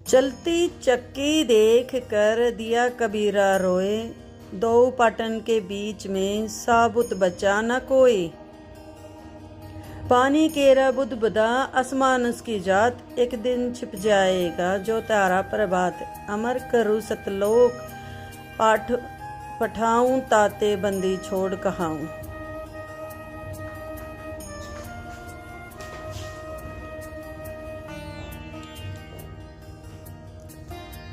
चलती चक्की देख कर दिया कबीरा रोए, दो पाटन के बीच में साबुत बचा न कोई। पानी केरा बुध बदा आसमान उसकी जात, एक दिन छिप जाएगा जो तारा प्रभात। अमर करूँ सतलोक पठाऊं ताते बंदी छोड़ कहाऊं।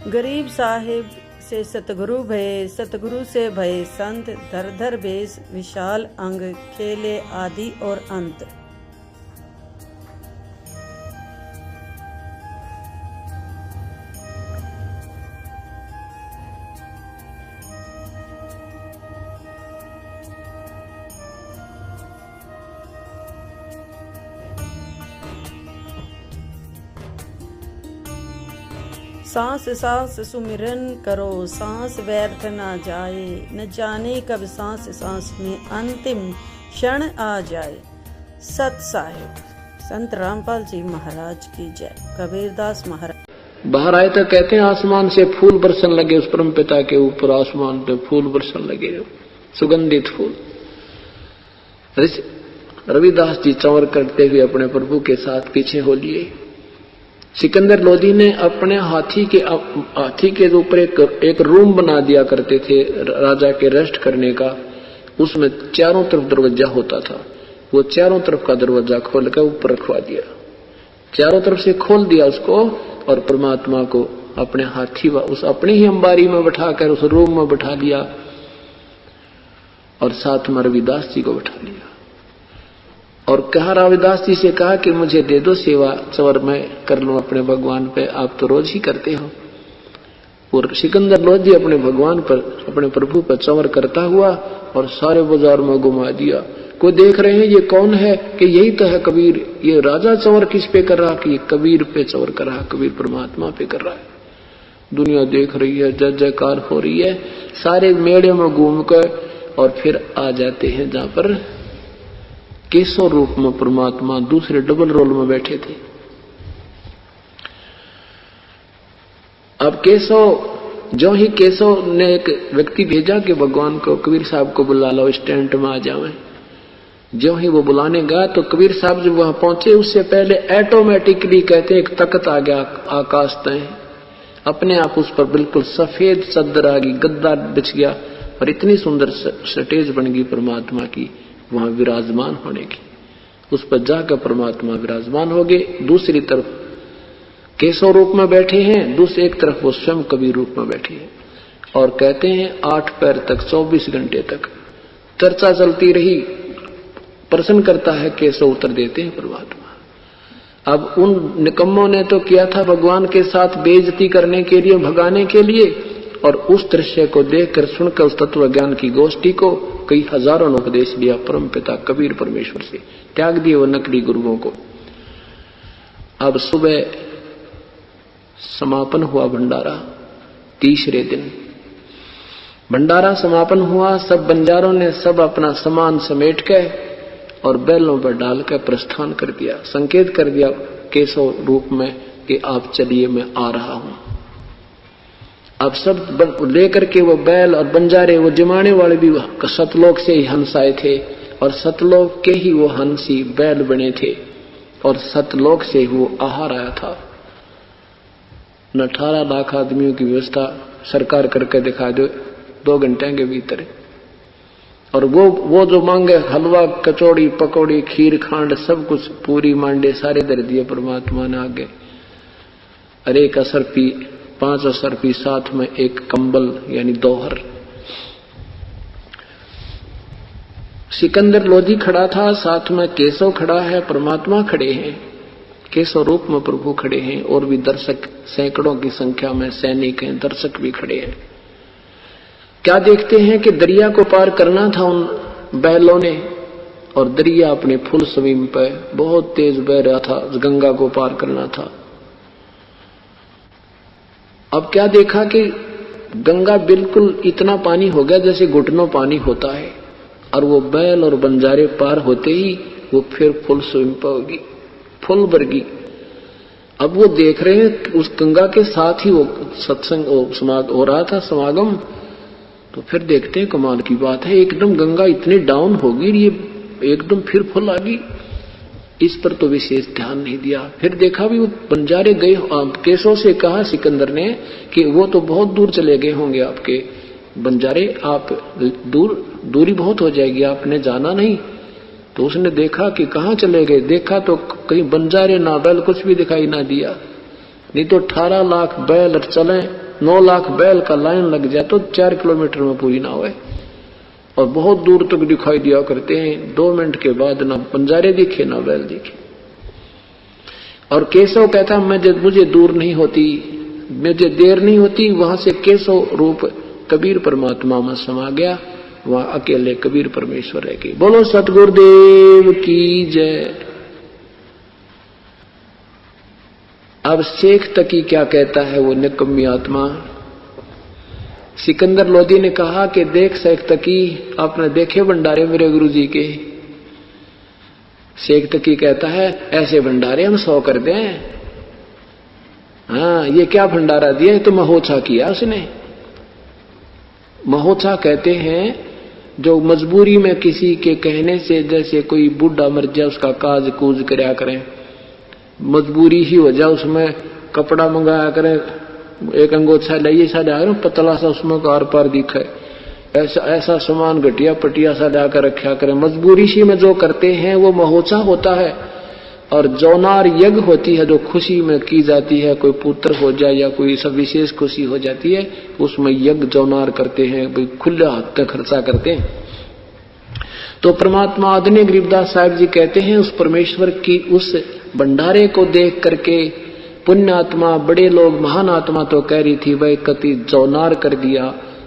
गरीब साहिब से सतगुरु भये, सतगुरु से भये संत। धर धर बेस विशाल अंग, खेले आदि और अंत। सांस सांस सुमिरन करो, सांस व्यर्थ ना जाए। न जाने कब सांस सांस में अंतिम क्षण आ जाए। सत साहिब संत रामपाल जी महाराज की जय। कबीरदास महाराज। बाहर आए तो कहते हैं आसमान से फूल बरसन लगे, उस परम पिता के ऊपर आसमान पे फूल बरसन लगे, सुगंधित फूल। रविदास जी चंवर करते हुए अपने प्रभु के साथ पीछे हो लिए। सिकंदर लोधी ने अपने हाथी के ऊपर एक रूम बना दिया करते थे राजा के रेस्ट करने का। उसमें चारों तरफ दरवाजा होता था, वो चारों तरफ का दरवाजा खोल कर ऊपर रखवा दिया, चारों तरफ से खोल दिया उसको, और परमात्मा को अपने हाथी उस अपनी ही अंबारी में बैठाकर उस रूम में बैठा लिया, और साथ में रविदास जी को बैठा लिया। और कहा रविदास जी से कहा कि मुझे दे दो सेवा, चंवर मैं कर लूं अपने भगवान पे, आप तो रोज ही करते हो। और सिकंदर लोधी अपने भगवान पर, अपने प्रभु पर चंवर करता हुआ और सारे बाजार में घुमा दिया। कोई देख रहे हैं ये कौन है, कि यही तो है कबीर। ये राजा चंवर किस पे कर रहा, कि कबीर पे चंवर कर रहा, कबीर परमात्मा पे कर रहा है। दुनिया देख रही है, जय जयकार हो रही है, सारे मेले में घूम कर, और फिर आ जाते हैं जहां पर केशव रूप में परमात्मा दूसरे डबल रोल में बैठे थे। अब जो ही केशव ने एक व्यक्ति भेजा कि भगवान को, कबीर साहब को बुला लो, स्टैंड में आ जाए। जो ही वो बुलाने गया तो कबीर साहब जब वहां पहुंचे, उससे पहले ऑटोमेटिकली कहते एक तख्त आ गया आकाश तय, अपने आप उस पर बिल्कुल सफेद चादर आ गई, गद्दा बिछ गया, और इतनी सुंदर स्टेज बन गई परमात्मा की वहां विराजमान होने की। उस पर जाकर परमात्मा विराजमान हो गए। दूसरी तरफ केशव रूप में बैठे हैं, दूसरी एक तरफ वो स्वयं कबीर रूप में बैठे हैं। और कहते हैं 8 पैर तक 24 घंटे तक चर्चा चलती रही। प्रश्न करता है केशव, उत्तर देते हैं परमात्मा। अब उन निकम्मों ने तो किया था भगवान के साथ बेइज्जती करने के लिए, भगाने के लिए, और उस दृश्य को देखकर सुनकर उस तत्व ज्ञान की गोष्ठी को कई हजारों ने उपदेश लिया परम पिता कबीर परमेश्वर से, त्याग दिए वो नकली गुरुओं को। अब सुबह समापन हुआ भंडारा, तीसरे दिन भंडारा समापन हुआ। सब बंजारों ने सब अपना सामान समेट के और बैलों पर डालकर प्रस्थान कर दिया, संकेत कर दिया केशव रूप में कि आप चलिए, मैं आ रहा हूं। अब सब लेकर के वो बैल और बंजारे, वो जमाने वाले भी सतलोक से ही हंस आए थे, और सतलोक के ही वो हंसी बैल बने थे, और सतलोक से वो आहार आया था। 18 लाख आदमियों की व्यवस्था सरकार करके दिखा दो 2 घंटे के भीतर। और वो जो मांगे हलवा, कचौड़ी, पकौड़ी, खीर, खांड, सब कुछ, पूरी मांडे सारे दर दिए परमात्मा ने आगे। अरे एक असरफी, 5 असरफी, साथ में एक कंबल यानी दोहर। सिकंदर लोधी खड़ा था, साथ में केशव खड़ा है, परमात्मा खड़े हैं, केशव रूप में प्रभु खड़े हैं, और भी दर्शक सैकड़ों की संख्या में सैनिक हैं, दर्शक भी खड़े हैं। क्या देखते हैं कि दरिया को पार करना था उन बैलों ने, और दरिया अपने फुल स्विंग पे बहुत तेज बह रहा था, गंगा को पार करना था। अब क्या देखा कि गंगा बिल्कुल इतना पानी हो गया जैसे घुटनों पानी होता है, और वो बैल और बंजारे पार होते ही वो फिर फुल स्विंग पे होगी, फुल भरगी। अब वो देख रहे हैं उस गंगा के साथ ही वो सत्संग हो रहा था, समागम। तो फिर देखते हैं कमाल की बात है, एकदम गंगा इतनी डाउन होगी, ये एकदम फिर फुल आ गई। इस पर तो विशेष ध्यान नहीं दिया। फिर देखा भी वो बंजारे गए, केशव से कहा सिकंदर ने कि वो तो बहुत दूर चले गए होंगे आपके बंजारे, आप दूरी बहुत हो जाएगी, आपने जाना नहीं। तो उसने देखा कि कहाँ चले गए, देखा तो कहीं बंजारे ना बैल कुछ भी दिखाई ना दिया। नहीं तो 18 लाख बैल चले, 9 लाख बैल का लाइन लग जाए तो 4 किलोमीटर में पूरी ना होए, और बहुत दूर तक दिखाई दिया करते हैं। 2 मिनट के बाद ना बंजारे दिखे ना बैल दिखे। और केशव कहता मुझे दूर नहीं होती, मुझे देर नहीं होती। वहां से केशव रूप कबीर परमात्मा में समा गया, वहां अकेले कबीर परमेश्वर रह गए। बोलो सतगुरुदेव की जय। अब शेख तकी क्या कहता है वो निकम्मी आत्मा। सिकंदर लोधी ने कहा कि देख शेख तकी, आपने देखे भंडारे मेरे गुरुजी के। शेख तकी कहता है ऐसे भंडारे हम 100 कर दें। हाँ, ये क्या भंडारा दिया, तो महोत्सा किया उसने। महोत्सा कहते हैं जो मजबूरी में किसी के कहने से, जैसे कोई बूढ़ा मर जाए उसका काज कूज करया करें, मजबूरी ही हो जाए, उसमें कपड़ा मंगाया करें, एक अंगोछा लाइए सा डाल पतला सा उसमें कार पार दिखे, ऐसा सामान घटिया पटिया सा लाकर रखा करें। मजबूरी सी में जो करते हैं वो महोत्सा होता है। और जौनार यज्ञ होती है जो खुशी में की जाती है, कोई पुत्र हो जाए या कोई सब विशेष खुशी हो जाती है, उसमें यज्ञ जौनार करते हैं, भाई खुले हाथ का खर्चा करते हैं। तो परमात्मा आदरणीय गरीबदास साहब जी कहते हैं उस परमेश्वर की उस भंडारे को देख करके पुण्य आत्मा, बड़े लोग, महान आत्मा तो कह रही थी वह कति जौनार कर दिया,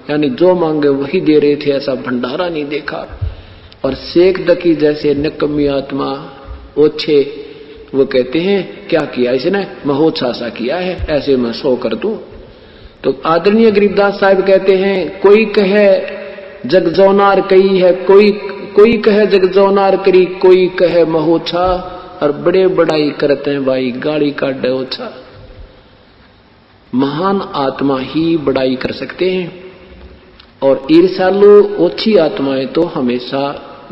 यानी जो मांगे वही दे रहे थे, ऐसा भंडारा नहीं देखा। और शेख दकी जैसे निकम्मी आत्मा ओछे, वो कहते हैं क्या किया इसने, महोत्सा किया है, ऐसे मैं 100 कर दूं। तो आदरणीय गरीबदास साहब कहते हैं कोई कहे जग जौनार कही है, कोई कहे जग जौनार करी, कोई कहे महोत्सा, और बड़े बड़ाई करते हैं भाई गाड़ी काटे ओछा। महान आत्मा ही बड़ाई कर सकते हैं, और ईर्ष्यालु ओछी आत्माएं तो हमेशा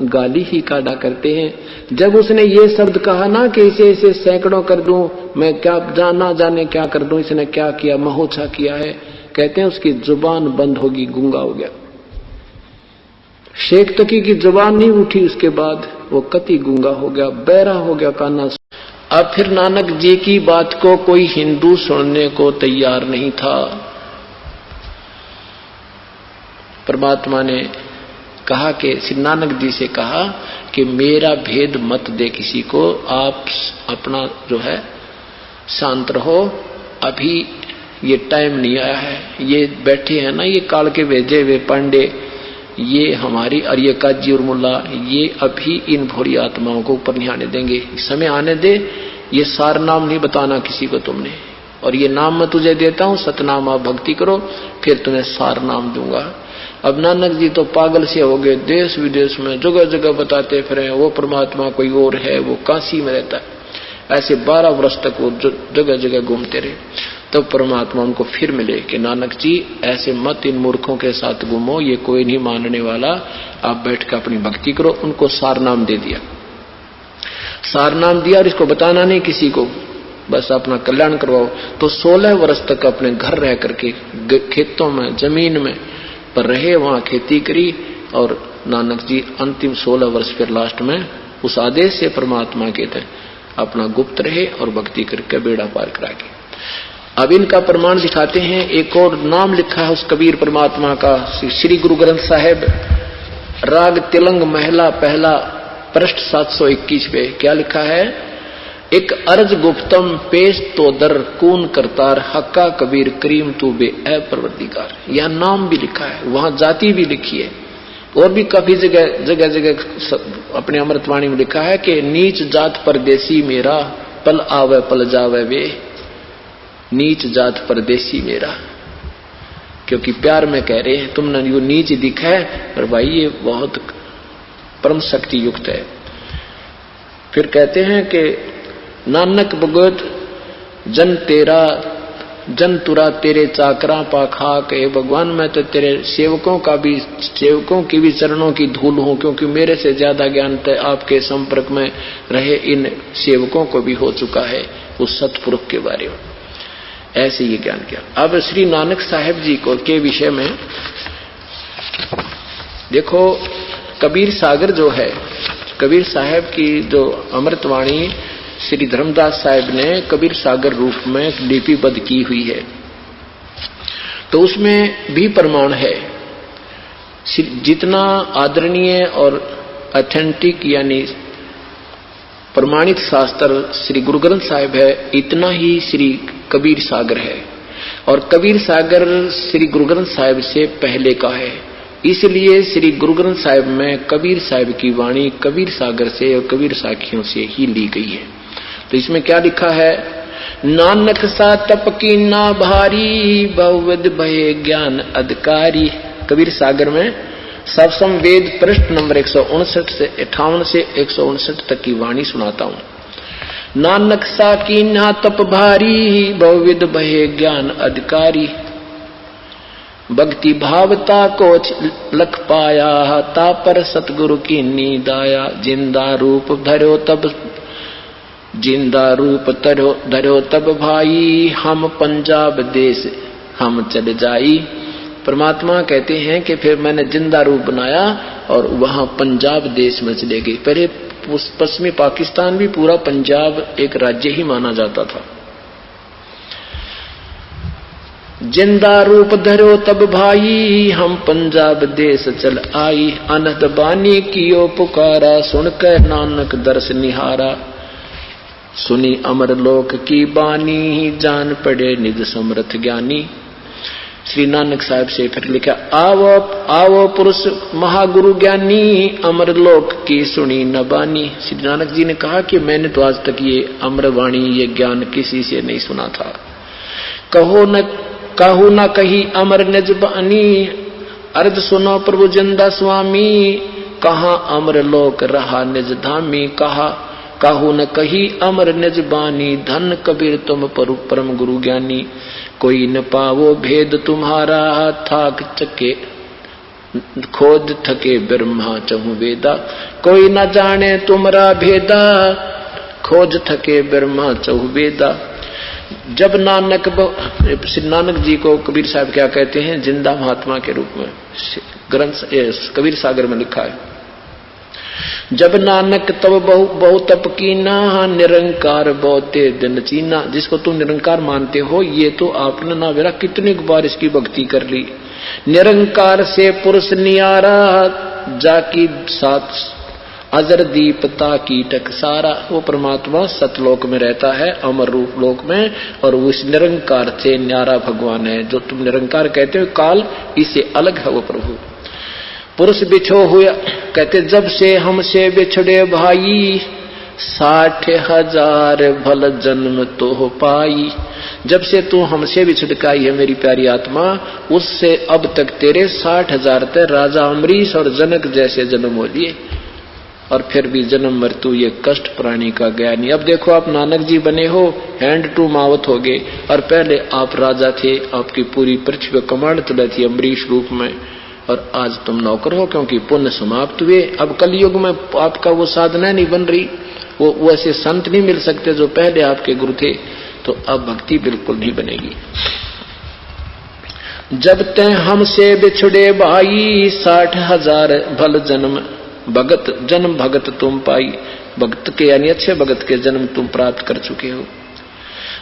गाली ही काटा करते हैं। जब उसने ये शब्द कहा ना कि इसे सैकड़ों कर दूं, मैं क्या जाना जाने क्या कर दूं, इसने क्या किया, महोत्सा किया है, कहते हैं उसकी जुबान बंद होगी, गूंगा हो गया। शेख तकी की जुबान नहीं उठी, उसके बाद वो कति गूंगा हो गया, बहरा हो गया काना। अब फिर नानक जी की बात को कोई हिंदू सुनने को तैयार नहीं था। परमात्मा ने कहा कि श्री नानक जी से कहा कि मेरा भेद मत दे किसी को, आप अपना जो है शांत रहो, अभी ये टाइम नहीं आया है। ये बैठे हैं ना, ये काल के भेजे वे पांडे, ये हमारी और ये काजी और मुल्ला, ये अभी इन भोरी आत्माओं को ऊपर नहीं आने देंगे, समय आने दे। ये सार नाम नहीं बताना किसी को तुमने, और ये नाम मैं तुझे देता हूं, सतनाम आप भक्ति करो, फिर तुम्हें सार नाम दूंगा। अब नानक जी तो पागल से हो गए, देश विदेश में जगह जगह बताते फिरे वो परमात्मा कोई और है, वो काशी में रहता है। ऐसे 12 वर्ष तक वो जगह जगह घूमते रहे। तब परमात्मा उनको फिर मिले कि नानक जी ऐसे मत इन मूर्खों के साथ घूमो, ये कोई नहीं मानने वाला, आप बैठ कर अपनी भक्ति करो। उनको सार नाम दे दिया, सार नाम दिया, और इसको बताना नहीं किसी को, बस अपना कल्याण करवाओ। तो 16 वर्ष तक अपने घर रह करके खेतों में, जमीन में पर रहे, वहां खेती करी। और नानक जी अंतिम 16 वर्ष फिर लास्ट में उस आदेश से परमात्मा के थे अपना गुप्त रहे और भक्ति करके बेड़ा पार करा के। अब इनका प्रमाण दिखाते हैं। एक और नाम लिखा है उस कबीर परमात्मा का, श्री गुरु ग्रंथ साहिब, राग तिलंग महला पहला, पृष्ठ 721 पे क्या लिखा है। एक अर्ज गुप्तम पेश तो दर कून करतार, हक्का कबीर करीम तू बे ए परवरदिगार। यह नाम भी लिखा है, वहां जाति भी लिखी है, और भी काफी जगह जगह अपने अमृतवाणी में लिखा है कि नीच जात परदेसी मेरा, पल आवे पल जावे वे। नीच जात परदेसी मेरा, क्योंकि प्यार में कह रहे हैं, तुमने यो नीच दिखा है पर भाई ये बहुत परम शक्ति युक्त है। फिर कहते हैं कि नानक भगत जन तुरा तेरे चाकरा पाखा के भगवान, मैं तो तेरे सेवकों की भी चरणों की धूल हूं, क्योंकि मेरे से ज्यादा ज्ञान तो आपके संपर्क में रहे इन सेवकों को भी हो चुका है उस सतपुरुष के बारे में। ऐसे ये ज्ञान किया। अब श्री नानक साहेब जी को के विषय में देखो, कबीर सागर जो है, कबीर साहब की जो अमृतवाणी श्री धर्मदास साहब ने कबीर सागर रूप में लिपिबद्ध की हुई है, तो उसमें भी प्रमाण है। जितना आदरणीय और ऑथेंटिक यानी प्रमाणित शास्त्र श्री गुरु ग्रंथ साहिब है, इतना ही श्री कबीर सागर है। और कबीर सागर श्री गुरु ग्रंथ साहिब से पहले का है, इसलिए श्री गुरु ग्रंथ साहिब में कबीर साहिब की वाणी कबीर सागर से और कबीर साखियों से ही ली गई है। तो इसमें क्या लिखा है? नानक सा तप की ना भारी, बहुविध भये ज्ञान अधिकारी। कबीर सागर में सवसम वेद पृष्ठ नंबर 159 से 58 से 159 तक की वाणी सुनाता हूं। नानक सा की ना तप भारी, बहुविध भये ज्ञान अधिकारी। भक्ति भावता को लख पाया, ता पर सतगुरु की नींद आया। जिंदा रूप धरो तब भाई, हम पंजाब देश हम चले जाई। परमात्मा कहते हैं कि फिर मैंने जिंदा रूप बनाया और वहां पंजाब देश में चले गए। पहले पश्चिमी पाकिस्तान भी पूरा पंजाब एक राज्य ही माना जाता था। जिंदा रूप धरो तब भाई, हम पंजाब देश चल आई। अनहद बानी कियो पुकारा, सुनकर नानक दर्श निहारा। सुनी अमर लोक की बानी, जान पड़े निज समर्थ ज्ञानी। श्री नानक साहब से फिर लिखा, आओ पुरुष महागुरु ज्ञानी, अमर लोक की सुनी न बानी। श्री नानक जी ने कहा कि मैंने तो आज तक ये अमर वाणी, ये ज्ञान किसी से नहीं सुना था। कहू न कही अमर निज बानी, अर्ज सुनो प्रभु जिंदा स्वामी। कहाँ अमर लोक रहा निज धामी, कहू न कही अमर निज बानी। धन कबीर तुम परम गुरु ज्ञानी, कोई न पावो भेद तुम्हारा। थाक चके खोज थके ब्रह्मा चहु वेदा, कोई न जाने तुमरा भेदा। खोज थके ब्रह्मा चहु वेदा। जब श्री नानक जी को कबीर साहब क्या कहते हैं? जिंदा महात्मा के रूप में ग्रंथ कबीर सागर में लिखा है। जब नानक तब बहु तप कीना, निरंकार बहुते दिन चीना। जिसको तुम निरंकार मानते हो, ये तो आपने ना मेरा कितनी बार इसकी भक्ति कर ली। निरंकार से पुरुष नियारा, जाकी साथ अजर दीपता कीटक सारा। वो परमात्मा सतलोक में रहता है, अमर रूप लोक में, और उस निरंकार से न्यारा भगवान है। जो तुम निरंकार कहते हो काल, इससे अलग है वो प्रभु। पुरुष बिछो हुआ, कहते जब से हमसे बिछड़े भाई, 60,000 भल जन्म तो हो पाई। जब से तू हमसे बिछड़काई है मेरी प्यारी आत्मा, उससे अब तक तेरे 60,000 राजा अमरीश और जनक जैसे जन्म हो लिए, और फिर भी जन्म मृत्यु ये कष्ट प्राणी का गया नहीं। अब देखो आप नानक जी बने हो, हैंड टू माउथ हो गए, और पहले आप राजा थे, आपकी पूरी पृथ्वी कमांड चला थी अमरीश रूप में, और आज तुम नौकर हो क्योंकि पुण्य समाप्त हुए। अब कलयुग में आपका वो साधना नहीं बन रही, वो ऐसे संत नहीं मिल सकते जो पहले आपके गुरु थे, तो अब भक्ति बिल्कुल नहीं बनेगी। जब तक हमसे बिछड़े भाई, 60,000 भल जन्म जन्म भगत तुम पाई। भगत के यानी अच्छे भगत के जन्म तुम प्राप्त कर चुके हो।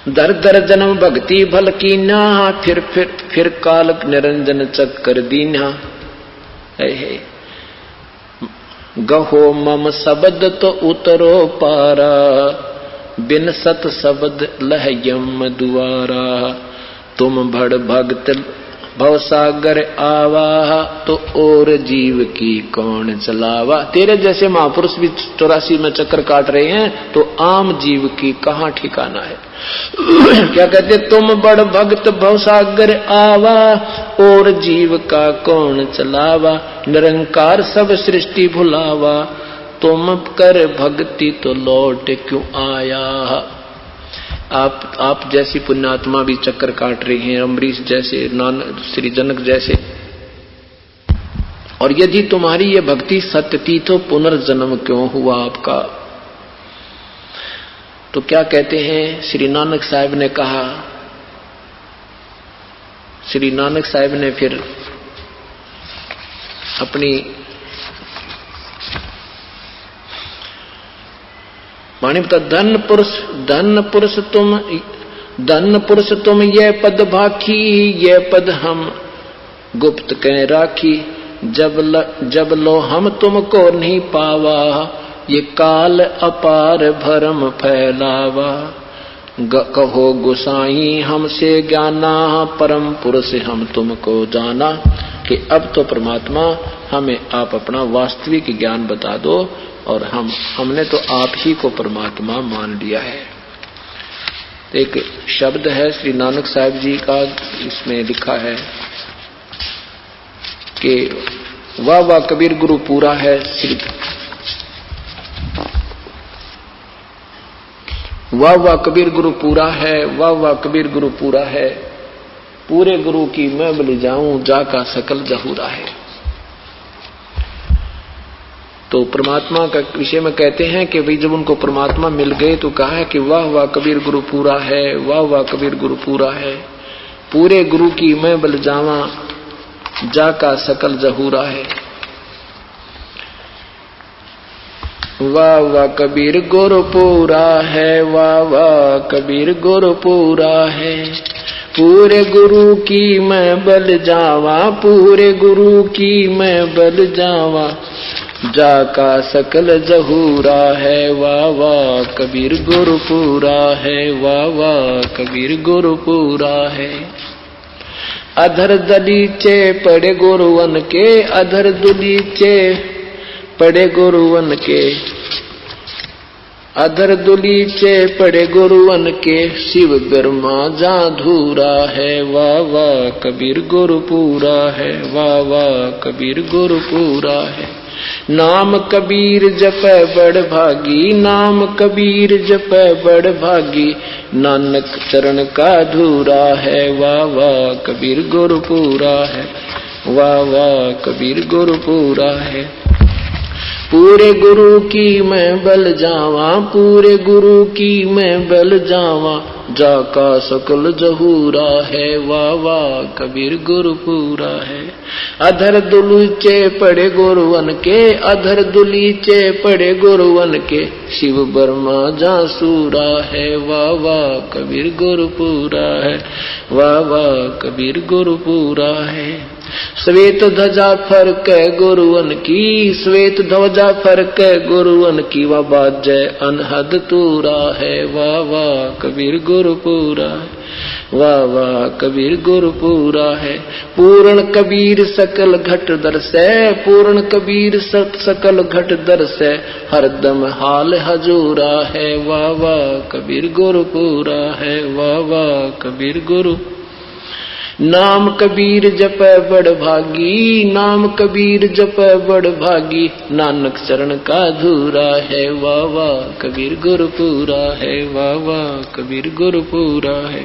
दर दर जन्म भक्ति भल कीना, फिर काल निरंजन चक्कर दीना। गहो मम शब्द तो उतरो पारा, बिन सत शब्द लह यम दुआरा। तुम भड़ भगत भवसागर आवा, तो और जीव की कौन चलावा। तेरे जैसे महापुरुष भी 84 में चक्कर काट रहे हैं, तो आम जीव की कहाँ ठिकाना है। क्या कहते? तुम बड़ भक्त भवसागर आवा, और जीव का कौन चलावा। निरंकार सब सृष्टि भुलावा, तुम कर भक्ति तो लौट क्यों आया। आप जैसी पुण्यात्मा भी चक्कर काट रही हैं, अम्बरीश जैसे, श्री जनक जैसे। और यदि तुम्हारी ये भक्ति सत्य थी तो पुनर्जन्म क्यों हुआ आपका? तो क्या कहते हैं श्री नानक साहब ने कहा, श्री नानक साहब ने फिर अपनी वाणी बता, धन पुरुष तुम ये पद भाखी, ये पद हम गुप्त कह राखी। जब लो हम तुमको नहीं पावा, ये काल अपार भरम फैलावा। कहो गोसाई हमसे ज्ञाना, परम पुरुष हम तुमको जाना। कि अब तो परमात्मा हमें आप अपना वास्तविक ज्ञान बता दो, और हमने तो आप ही को परमात्मा मान लिया है। एक शब्द है श्री नानक साहब जी का, इसमें लिखा है कि वाह वाह कबीर गुरु पूरा है, वाह वाह कबीर गुरु पूरा है, वाह वाह कबीर गुरु पूरा है। पूरे गुरु की मैं बलि जाऊं, जाका सकल जहूरा है। तो परमात्मा का विषय में कहते हैं कि भाई जब उनको परमात्मा मिल गए तो कहा है कि वाह वाह कबीर गुरु पूरा है, वाह वाह कबीर गुरु पूरा है। पूरे गुरु की मैं बल जावा, जाका सकल जहूरा है। वाह वाह कबीर गुरु पूरा है, वाह वाह कबीर गुरु पूरा है। पूरे गुरु की मैं बल जावा, पूरे गुरु की मैं बल जावा। जाका सकल जहूरा है, वाह वाह कबीर गुरु पूरा है, वाह वाह कबीर गुरु पूरा है। अधर दलीचे पड़े गुरुवन के, अधर दुलीचे पड़े गुरुवन के। अधर दुलीचे पड़े गुरुवन के, शिव ब्रह्मा जा धूरा है। वाह वाह कबीर गुरु पूरा है, वाह वाह कबीर गुरु पूरा है। नाम कबीर जपै बड़ भागी, नाम कबीर जपै बड़ भागी। नानक चरण का धूरा है, वाह वाह कबीर गुरु पूरा है, वाह वाह कबीर गुरु पूरा है। पूरे गुरु की मैं बल जावा, पूरे गुरु की मैं बल जावा। जाका सकल जहूरा है, वाह वाह कबीर गुरु पूरा है। अधर दुलीचे पड़े गुरुवन के, अधर दुलीचे पड़े गुरुवन के। शिव ब्रह्मा जासूरा है, वाह वाह कबीर गुरु पूरा है, वाह वाह कबीर गुरु पूरा है। श्वेत ध्वजा फरक गुरुवन की, श्वेत ध्वजा फरक गुरुवन की। वह बाजय अनहद तूरा है, वाह वाह कबीर गुरु पूरा है, वाह वाह कबीर गुरु पूरा है। पूर्ण कबीर सकल घट दर्शै, पूर्ण कबीर सकल घट दर्शै। हरदम हाल हजूरा है, वाह वाह कबीर गुरु पूरा है, वाह वाह कबीर गुरु। नाम कबीर जपै बड़ भागी, नाम कबीर जपै बड़ भागी। नानक चरण का धूरा है, वाह वाह कबीर गुरु पूरा है, वाह वाह कबीर गुरु पूरा है।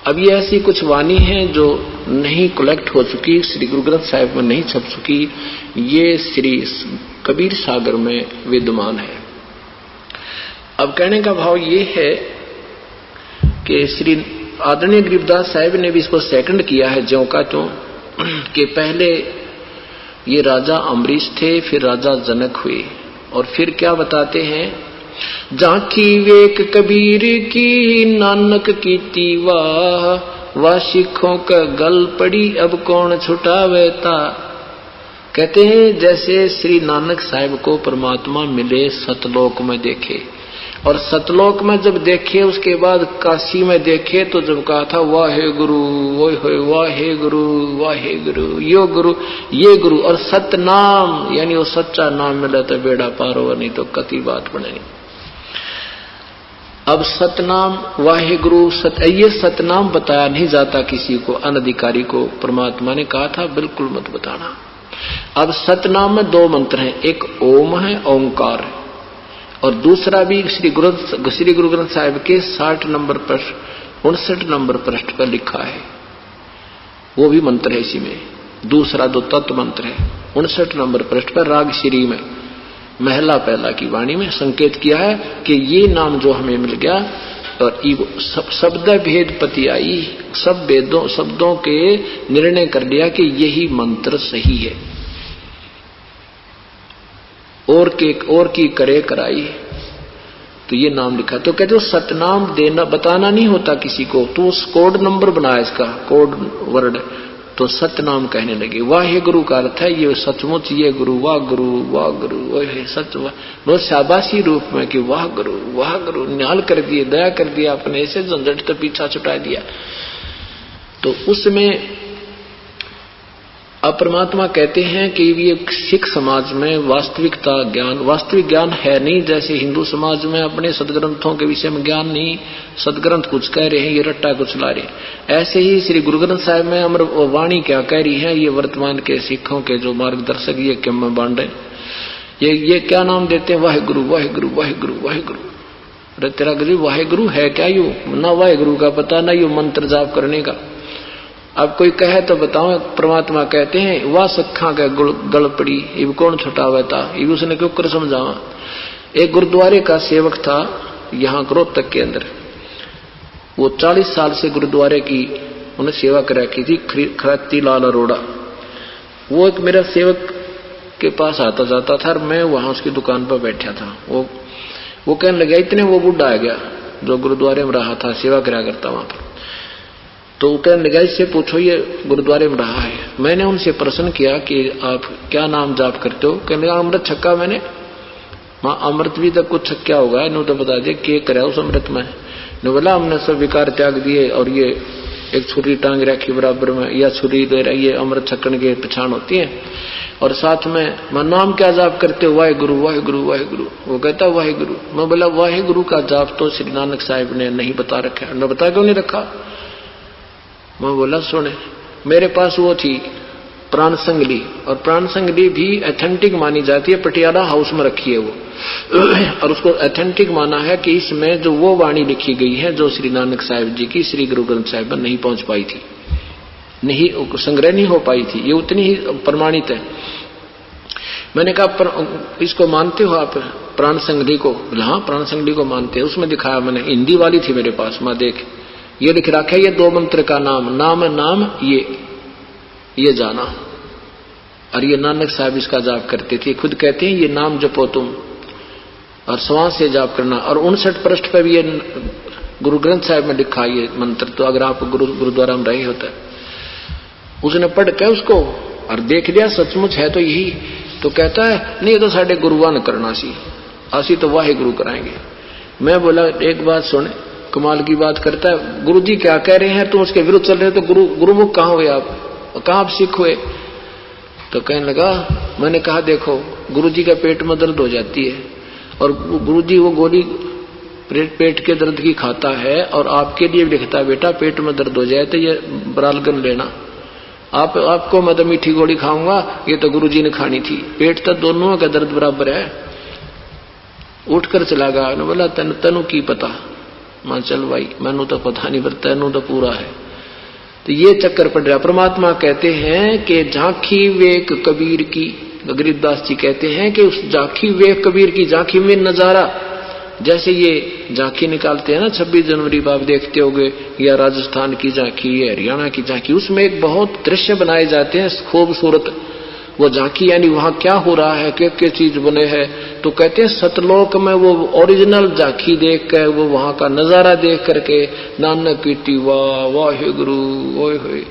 अब ये ऐसी कुछ वाणी है जो नहीं कलेक्ट हो चुकी, श्री गुरु ग्रंथ साहिब में नहीं छप चुकी, ये श्री कबीर सागर में विद्यमान है। अब कहने का भाव ये है कि श्री आदरणीय गरीबदास साहिब ने भी इसको सेकंड किया है ज्यों का त्यों, कि पहले ये राजा अम्बरीश थे, फिर राजा जनक हुए, और फिर क्या बताते हैं, झांकी वेक कबीर की नानक कीती वाह, वाह सिखों का गल पड़ी अब कौन छुटावेता। कहते हैं जैसे श्री नानक साहिब को परमात्मा मिले, सतलोक में देखे, और सतलोक में जब देखे उसके बाद काशी में देखे तो जब कहा था वाहे गुरु, वाहे गुरु, वाहे गुरु, यो गुरु, ये गुरु, और सतनाम यानी वो सच्चा नाम मिला तो बेड़ा पार हो, नहीं तो कति बात बने नहीं। अब सतनाम वाहे गुरु ये सतनाम बताया नहीं जाता किसी को, अनधिकारी को। परमात्मा ने कहा था बिल्कुल मत बताना। अब सतनाम में दो मंत्र हैं, एक ओम है, ओंकार है। और दूसरा भी श्री गुरु ग्रंथ साहिब के 60 नंबर पृष्ठ 59 नंबर पृष्ठ पर लिखा है, वो भी मंत्र है इसी में। दूसरा जो तत्व मंत्र है 59 नंबर पृष्ठ पर राग श्री में महला पहला की वाणी में संकेत किया है कि ये नाम जो हमें मिल गया, और शब्द भेद पति आई, सब वेदों शब्दों के निर्णय कर दिया कि यही मंत्र सही है। और की करे कराई, तो ये नाम लिखा। तो कहते हो सतनाम देना बताना नहीं होता किसी को, तो उस कोड नंबर बनाया इसका, कोड वर्ड, तो सतनाम कहने लगे। वाहे गुरु का अर्थ है ये सचमुच ये गुरु, वाह गुरु वाह गुरु, वह सच वाह, शाबाशी रूप में कि वाह गुरु न्याल कर दिए, दया कर दिया, अपने ऐसे झंझट तो पीछा छुटा दिया। तो उसमें अब परमात्मा कहते हैं कि ये सिख समाज में वास्तविक ज्ञान है नहीं, जैसे हिंदू समाज में अपने सदग्रंथों के विषय में ज्ञान नहीं, सदग्रंथ कुछ कह रहे हैं, ये रट्टा कुछ ला रहे हैं। ऐसे ही श्री गुरु ग्रंथ साहिब में अमर वाणी क्या कह रही है, ये वर्तमान के सिखों के जो मार्गदर्शक ये क्यों में बांट रहे, ये क्या नाम देते हैं, वाहेगुरु वाहेगुरु वाहेगुरु वाहेगुरु। अरे तेरा गुरु वाहेगुरु है क्या? यू ना वाहेगुरु का पता, ना यू मंत्र जाप करने का। अब कोई कहे तो बताओ, परमात्मा कहते हैं वाह सखा का गल पड़ी, इब कौन छुटावा था, इब उसने क्यों कर समझावा। एक गुरुद्वारे का सेवक था यहाँ रोहतक के अंदर, वो 40 साल से गुरुद्वारे की उन्हें सेवा करा की थी, खराती लाल अरोड़ा। वो एक मेरा सेवक के पास आता जाता था और मैं वहां उसकी दुकान पर बैठा था। वो कहने लगा, इतने वो बुढ़ा आ गया जो गुरुद्वारे में रहा था, सेवा करा करता वहां पर। तो वो कहने लगा, इससे पूछो ये गुरुद्वारे में रहा है। मैंने उनसे प्रश्न किया कि आप क्या नाम जाप करते हो? कहने लगा, अमृत छक्का मैंने। माँ अमृत भी तक कुछ छक्या होगा, इन्हों तो बता दे के करे उस अमृत में। ने बोला हमने सब विकार त्याग दिए और ये एक छुरी टांग रखी बराबर में, या छुरी दे रही है, अमृत छक्कन की पहचान होती है। और साथ में मैं नाम क्या जाप करते हो? वाहेगुरु वाहेगुरु वाहेगुरु। वो कहता वाहेगुरु। मैं बोला वाहेगुरु का जाप तो श्री नानक साहिब ने नहीं बता रखा। ने बता क्यों नहीं रखा? मैं बोला सुने, मेरे पास वो थी प्राण संगली, और प्राण संगली भी एथेंटिक मानी जाती है, पटियाला हाउस में रखी है वो। और उसको एथेंटिक माना है कि इसमें जो वो वाणी लिखी गई है जो श्री नानक साहिब जी की श्री गुरु ग्रंथ साहिब में नहीं पहुंच पाई थी, नहीं संग्रह नहीं हो पाई थी, ये उतनी ही प्रमाणित है। मैंने कहा इसको मानते हो आप प्राण संगली को? हाँ प्राण संगली को मानते हैं। उसमें दिखाया मैंने, हिंदी वाली थी मेरे पास, मैं देख ये लिख रखा है, ये 2 मंत्र का नाम ये जाना। और ये नानक साहब इसका जाप करते थे, खुद कहते हैं ये नाम जपो तुम, और श्वास से जाप करना। और 59 पृष्ठ पर भी ये गुरु ग्रंथ साहिब में लिखा ये मंत्र। तो अगर आप गुरुद्वारा में रहे होता, उसने पढ़ के उसको और देख लिया सचमुच है तो यही, तो कहता है नहीं ये तो साढ़े गुरुआ ने करना सी, असी तो वाहे गुरु कराएंगे। मैं बोला एक बात सुन, कमाल की बात करता है, गुरु जी क्या कह रहे हैं तुम उसके विरुद्ध चल रहे हो, तो गुरुमुख कहाँ हुए आप, कहाँ आप सिख हुए? तो कहने लगा, मैंने कहा देखो गुरु जी का पेट में दर्द हो जाती है और गुरु जी वो गोली पेट के दर्द की खाता है, और आपके लिए लिखता है बेटा पेट में दर्द हो जाए तो ये बरालगन लेना। आपको मैं तो मीठी गोली खाऊंगा, ये तो गुरु जी ने खानी थी, पेट तो दोनों का दर्द बराबर है। उठकर चला गया। बोला तेनू की पता? मैं चल भाई मैनू तो पता नहीं, पर तेनू तो पूरा है। तो ये चक्कर पड़ रहा। परमात्मा कहते हैं कि झांकी वेक कबीर की, गरीबदास जी कहते हैं कि उस झांकी वेक कबीर की, झांकी में नजारा, जैसे ये झांकी निकालते हैं ना 26 जनवरी आप देखते होगे, या राजस्थान की झांकी या हरियाणा की झांकी, उसमें एक बहुत दृश्य बनाए जाते हैं खूबसूरत। वो झांकी यानी वहां क्या हो रहा है, क्या चीज बने हैं, तो कहते हैं सतलोक में वो ओरिजिनल झांकी देख कर, वो वहां का नजारा देख करके नानक पीटी वाह वाहे गुरु ओए होए।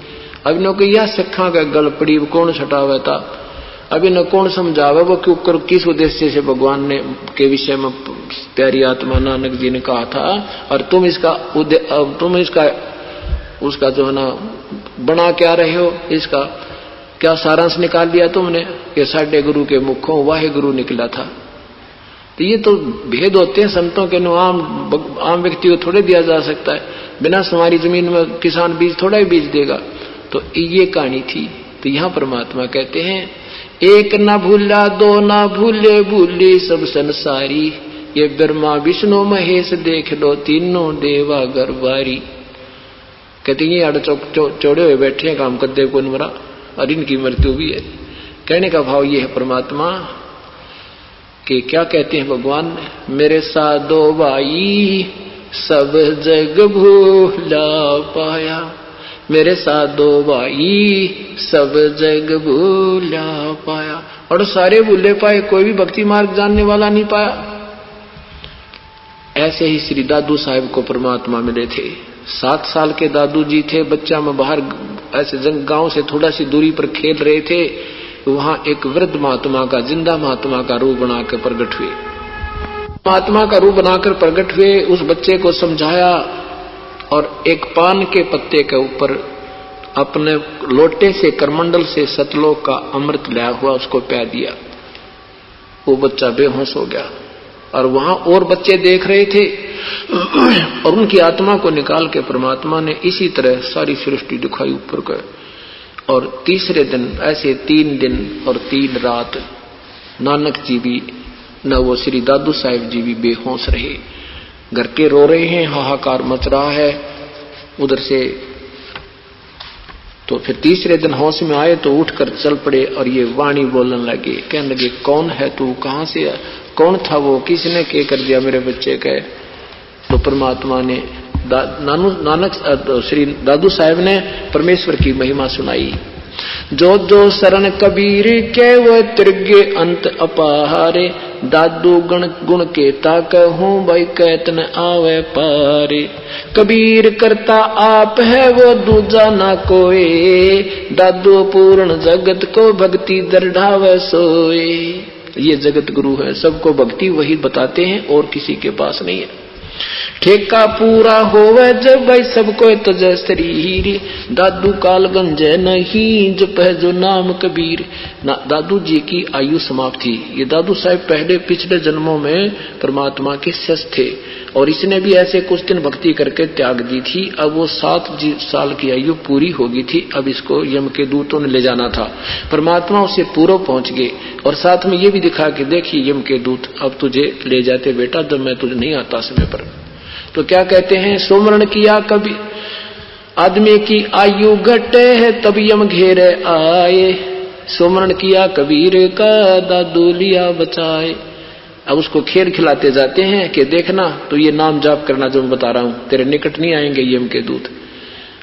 अब नो यह सिखा का गल पड़ी कौन छटावे था, अभी न कौन समझावे वो क्यों, किस उद्देश्य से भगवान ने के विषय में प्यारी आत्मा नानक जी ने कहा था, और तुम इसका उसका जो है ना बना क्या रहे हो, इसका क्या सारांश निकाल लिया तुमने कि साढ़े गुरु के मुखों वाहे गुरु निकला था। तो ये तो भेद होते हैं संतों के, आम व्यक्ति को थोड़े दिया जा सकता है, बिना हमारी जमीन में किसान बीज थोड़ा ही बीज देगा। तो ये कहानी थी। तो यहाँ परमात्मा कहते हैं एक ना भूला दो ना भूले, भूले सब संसारी, ये ब्रह्मा विष्णु महेश देख लो तीनों देवा गरबारी। कहते ये अड़ चौड़े हुए बैठे हैं काम करते को मरा और इनकी मृत्यु भी है। कहने का भाव ये है परमात्मा कि क्या कहते हैं भगवान, मेरे साथ दो भाई सब जग भूला पाया, मेरे साथ दो भाई सब जग भूला पाया। और सारे भूले पाए, कोई भी भक्ति मार्ग जानने वाला नहीं पाया। ऐसे ही श्री दादू साहब को परमात्मा मिले थे। 7 साल के दादू जी थे, बच्चा में बाहर ऐसे गांव से थोड़ा सी दूरी पर खेल रहे थे। वहां एक वृद्ध महात्मा का, जिंदा महात्मा का रूप बनाकर प्रकट हुए। महात्मा का रूप बनाकर प्रकट हुए, उस बच्चे को समझाया और एक पान के पत्ते के ऊपर अपने लोटे से, करमंडल से सतलोक का अमृत लाया हुआ उसको पिला दिया। वो बच्चा बेहोश हो गया और वहां और बच्चे देख रहे थे और उनकी आत्मा को निकाल के परमात्मा ने इसी तरह सारी सृष्टि दिखाई ऊपर कर। और तीसरे दिन ऐसे 3 दिन और 3 रात नानक जी भी न वो श्री दादू साहिब जी भी बेहोश रहे। घर के रो रहे हैं, हाहाकार मच रहा है उधर से। तो फिर तीसरे दिन होश में आए तो उठकर चल पड़े और ये वाणी बोलने लगे, कहने लगे कौन है तू, कहां से, कौन था वो, किसने क्या कर दिया मेरे बच्चे के। तो परमात्मा ने नानक श्री दादू साहब ने परमेश्वर की महिमा सुनाई। जो जो शरण कबीर के वो त्रिज्ञ अंत अपारे, दादू गण गुण के ताकहूं भाई कहत न आवे पारे। कबीर करता आप है वो दूजा ना कोई, दादू पूर्ण जगत को भक्ति दरढ़ावे सोए। ये जगत गुरु है, सबको भक्ति वही बताते हैं और किसी के पास नहीं है। ठेका पूरा होवे जब भाई सबको तज शरीर, दादू काल गंजे नहीं जप है जो नाम कबीर। दादू जी की आयु समाप्त थी। ये दादू साहब पहले पिछले जन्मों में परमात्मा के शिष्य थे और इसने भी ऐसे कुछ दिन भक्ति करके त्याग दी थी। अब वो 7 साल की आयु पूरी हो गई थी। अब इसको यम के दूतों ने ले जाना था। परमात्मा उसे पूर्व पहुंच गए और साथ में ये भी दिखा कि देखिए यम के दूत अब तुझे ले जाते बेटा, जब मैं तुझे नहीं आता समय पर। तो क्या कहते हैं, सुमरण किया कभी आदमी की आयु घटे है तब यम घेरे आए। सुमरण किया कबीर का दादू लिया बचाए। अब उसको खेल खिलाते जाते हैं कि देखना तो ये नाम जाप करना जो मैं बता रहा हूं, तेरे निकट नहीं आएंगे यम के दूत।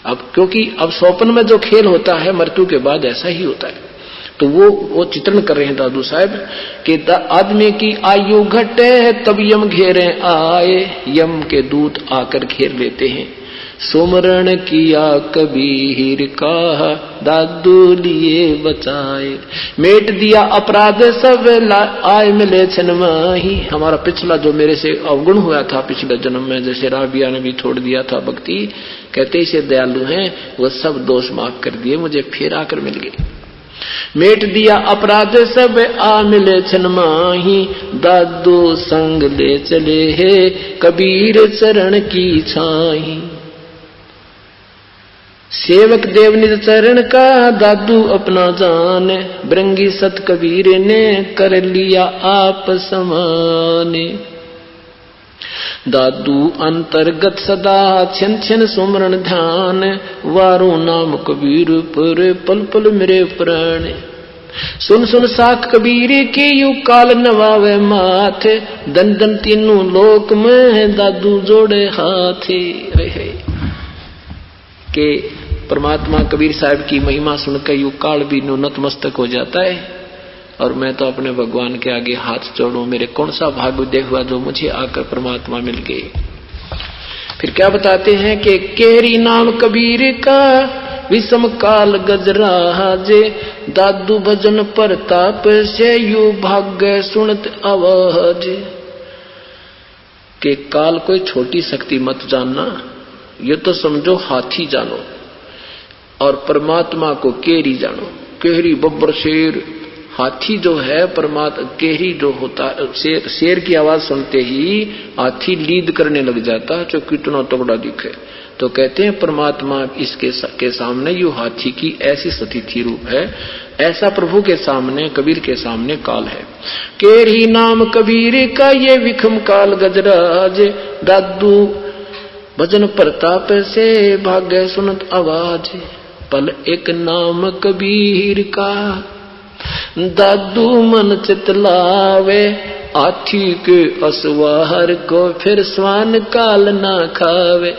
अब क्योंकि अब स्वप्न में जो खेल होता है मृत्यु के बाद ऐसा ही होता है। तो वो चित्रण कर रहे हैं दादू साहब कि आदमी की आयु घटे है तब यम घेरे आए, यम के दूत आकर घेर लेते हैं। सुमरण किया कबीर का दादू लिए बचाए, मेट दिया अपराध सब आए मिले छन माही। हमारा पिछला जो मेरे से अवगुण हुआ था पिछले जन्म में, जैसे राबिया ने भी छोड़ दिया था भक्ति, कहते इसे दयालु हैं, वो सब दोष माफ कर दिए, मुझे फिर आकर मिल गए। मेट दिया अपराध सब आ मिले छन माही, दादू संग ले चले है कबीर चरण की छाही। सेवक देव निज चरण का दादू अपना जान, ब्रंगी सत कबीर ने कर लिया आप समाने। दादू अंतर्गत सदा छिन छिन सुमरण ध्यान, वारो नाम कबीर पर पल पल मेरे प्राण। सुन सुन साख कबीर की यू काल नवावे माथे, दन दन तीनों लोक में दादू जोड़े हाथे। के परमात्मा कबीर साहब की महिमा सुनकर यू काल भी नतमस्तक हो जाता है और मैं तो अपने भगवान के आगे हाथ जोड़ूं, मेरे कौन सा भाग्योदय हुआ जो मुझे आकर परमात्मा मिल गए। फिर क्या बताते हैं कि केरी नाम कबीर का विषम काल गजरा जे, दादू भजन प्रताप से यू भाग्य सुनत आवाज। के काल कोई छोटी शक्ति मत जानना, ये तो समझो हाथी जानो और परमात्मा को केरी जानो। केरी बब्बर शेर, हाथी जो है परमात्मा, केरी जो होता है शेर की आवाज सुनते ही हाथी लीद करने लग जाता है, जो कितना तगड़ा दिखे। तो कहते हैं परमात्मा इसके के सामने यू हाथी की ऐसी स्थिति रूप है ऐसा प्रभु के सामने, कबीर के सामने काल है। केरी नाम कबीर का ये विखम काल गजराज, दादू भजन प्रताप से भाग्य सुनत आवाज, पल एक नाम कबीर का दादू मन चितलावे, आठी के असवार को फिर स्वान काल ना खावे।